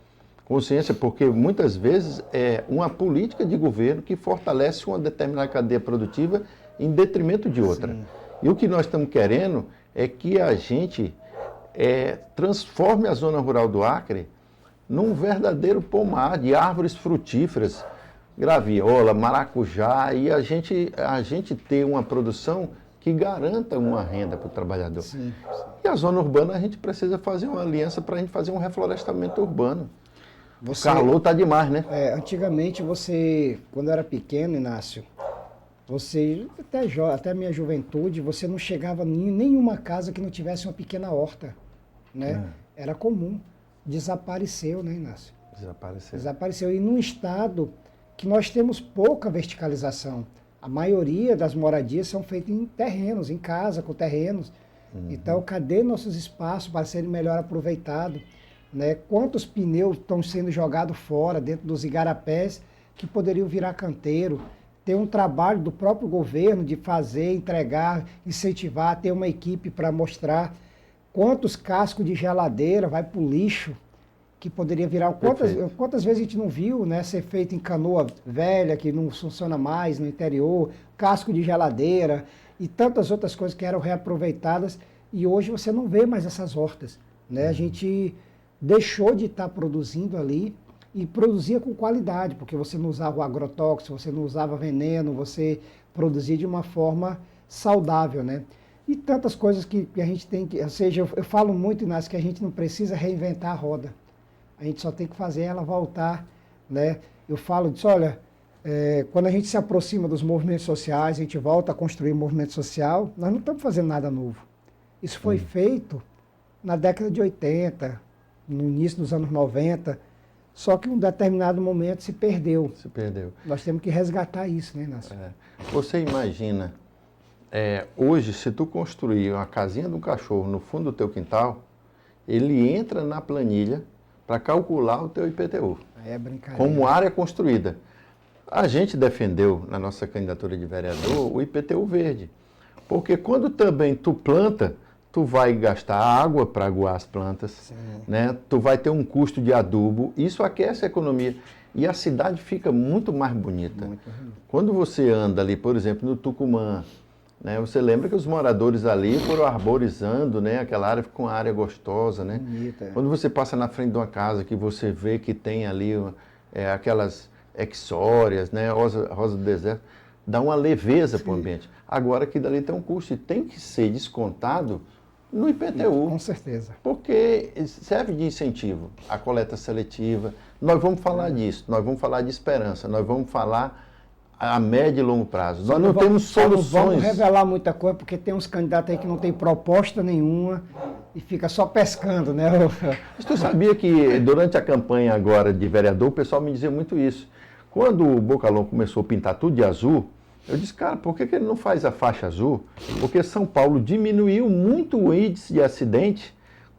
consciência, porque muitas vezes é uma política de governo que fortalece uma determinada cadeia produtiva em detrimento de outra. Sim. E o que nós estamos querendo é que a gente transforme a zona rural do Acre num verdadeiro pomar de árvores frutíferas. graviola, maracujá, e a gente ter uma produção que garanta uma renda para o trabalhador. Sim, sim. E a zona urbana a gente precisa fazer uma aliança para a gente fazer um reflorestamento urbano. O calor está demais, né? Antigamente você, quando era pequeno, Inácio, você, até a minha juventude, você não chegava em nenhuma casa que não tivesse uma pequena horta, né? Era comum. Desapareceu, né, Inácio? Desapareceu. E num estado que nós temos pouca verticalização. A maioria das moradias são feitas em terrenos, em casa, com terrenos. Então, cadê nossos espaços para serem melhor aproveitados? Né? Quantos pneus estão sendo jogados fora, dentro dos igarapés, que poderiam virar canteiro? Ter um trabalho do próprio governo de fazer, entregar, incentivar, ter uma equipe para mostrar quantos cascos de geladeira vai para o lixo, que poderia virar... Quantas vezes a gente não viu, né, ser feito em canoa velha, que não funciona mais no interior, casco de geladeira e tantas outras coisas que eram reaproveitadas, e hoje você não vê mais essas hortas, né? A gente deixou de estar produzindo ali e produzia com qualidade, porque você não usava o agrotóxico, você não usava veneno, você produzia de uma forma saudável, né? E tantas coisas que a gente tem que... Ou seja, eu falo muito, Inácio, que a gente não precisa reinventar a roda. A gente só tem que fazer ela voltar, né? Eu falo disso, olha, quando a gente se aproxima dos movimentos sociais, a gente volta a construir um movimento social, nós não estamos fazendo nada novo. Isso foi feito na década de 80, no início dos anos 90, só que em um determinado momento se perdeu. Nós temos que resgatar isso, né, Inácio? Você imagina, hoje, se tu construir uma casinha do cachorro no fundo do teu quintal, ele entra na planilha para calcular o teu IPTU. É brincadeira. Como área construída. A gente defendeu, na nossa candidatura de vereador, o IPTU verde. Porque quando também tu planta, tu vai gastar água para aguar as plantas, né? Tu vai ter um custo de adubo, isso aquece a economia. E a cidade fica muito mais bonita. Quando você anda ali, por exemplo, no Tucumã, né, você lembra que os moradores ali foram arborizando, né, aquela área ficou uma área gostosa, né? Bonita. Quando você passa na frente de uma casa que você vê que tem ali aquelas exórias, né, rosa do deserto, dá uma leveza para o ambiente. Agora que dali tem um custo e tem que ser descontado no IPTU. Com certeza. Porque serve de incentivo à coleta seletiva. Nós vamos falar disso, nós vamos falar de esperança, nós vamos falar a médio e longo prazo. Nós não temos soluções. Não vamos revelar muita coisa, porque tem uns candidatos aí que não tem proposta nenhuma e fica só pescando, né? Mas tu sabia que durante a campanha agora de vereador, o pessoal me dizia muito isso. Quando o Bocalhau começou a pintar tudo de azul, eu disse, cara, por que ele não faz a faixa azul? Porque São Paulo diminuiu muito o índice de acidente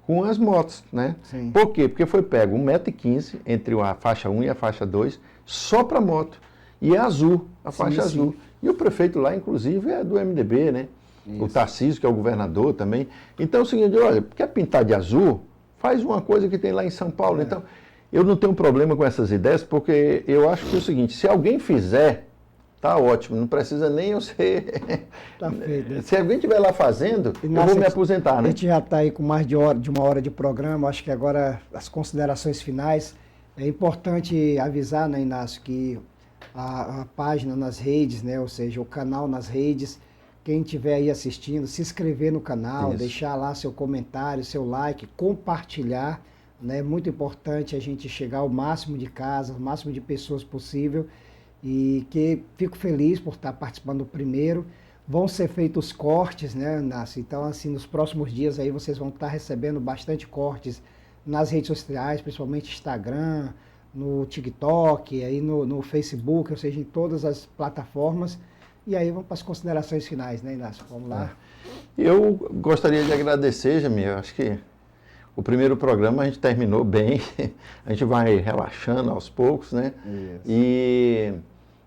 com as motos, né? Sim. Por quê? Porque foi pego 1,15 m entre a faixa 1 e a faixa 2, só para moto. E é azul, a faixa azul. E o prefeito lá, inclusive, é do MDB, né? Isso. O Tarcísio, que é o governador também. Então é o seguinte, olha, quer pintar de azul? Faz uma coisa que tem lá em São Paulo. Então, eu não tenho problema com essas ideias, porque eu acho que é o seguinte, se alguém fizer, tá ótimo, não precisa nem eu ser... Tá feito. Se alguém estiver lá fazendo, eu vou me aposentar, né? A gente já está aí com mais de uma hora de programa, acho que agora as considerações finais. É importante avisar, né, Inácio, que a página nas redes, né, ou seja, o canal nas redes, quem estiver aí assistindo, se inscrever no canal, deixar lá seu comentário, seu like, compartilhar, né, é muito importante a gente chegar ao máximo de casas, ao máximo de pessoas possível, e que fico feliz por estar participando do primeiro. Vão ser feitos cortes, né, Inácio? Então, assim, nos próximos dias aí vocês vão estar recebendo bastante cortes nas redes sociais, principalmente Instagram, no TikTok, aí no Facebook, ou seja, em todas as plataformas. E aí vamos para as considerações finais, né, Inácio? Vamos lá. Eu gostaria de agradecer, Jamil. Acho que o primeiro programa a gente terminou bem. A gente vai relaxando aos poucos, né? Isso. E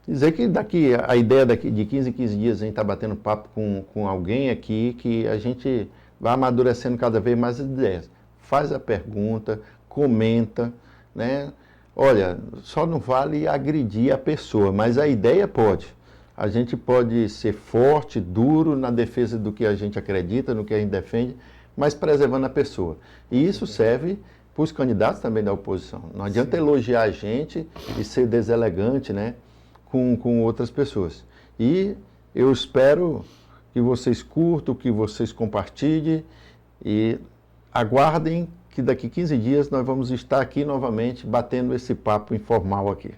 dizer que a ideia daqui de 15 em 15 dias a gente está batendo papo com alguém aqui, que a gente vai amadurecendo cada vez mais as ideias. Faz a pergunta, comenta, né? Olha, só não vale agredir a pessoa, mas a ideia pode. A gente pode ser forte, duro na defesa do que a gente acredita, no que a gente defende, mas preservando a pessoa. E isso serve para os candidatos também da oposição. Não adianta elogiar a gente e ser deselegante, né? com outras pessoas. E eu espero que vocês curtam, que vocês compartilhem e aguardem que daqui 15 dias nós vamos estar aqui novamente batendo esse papo informal aqui.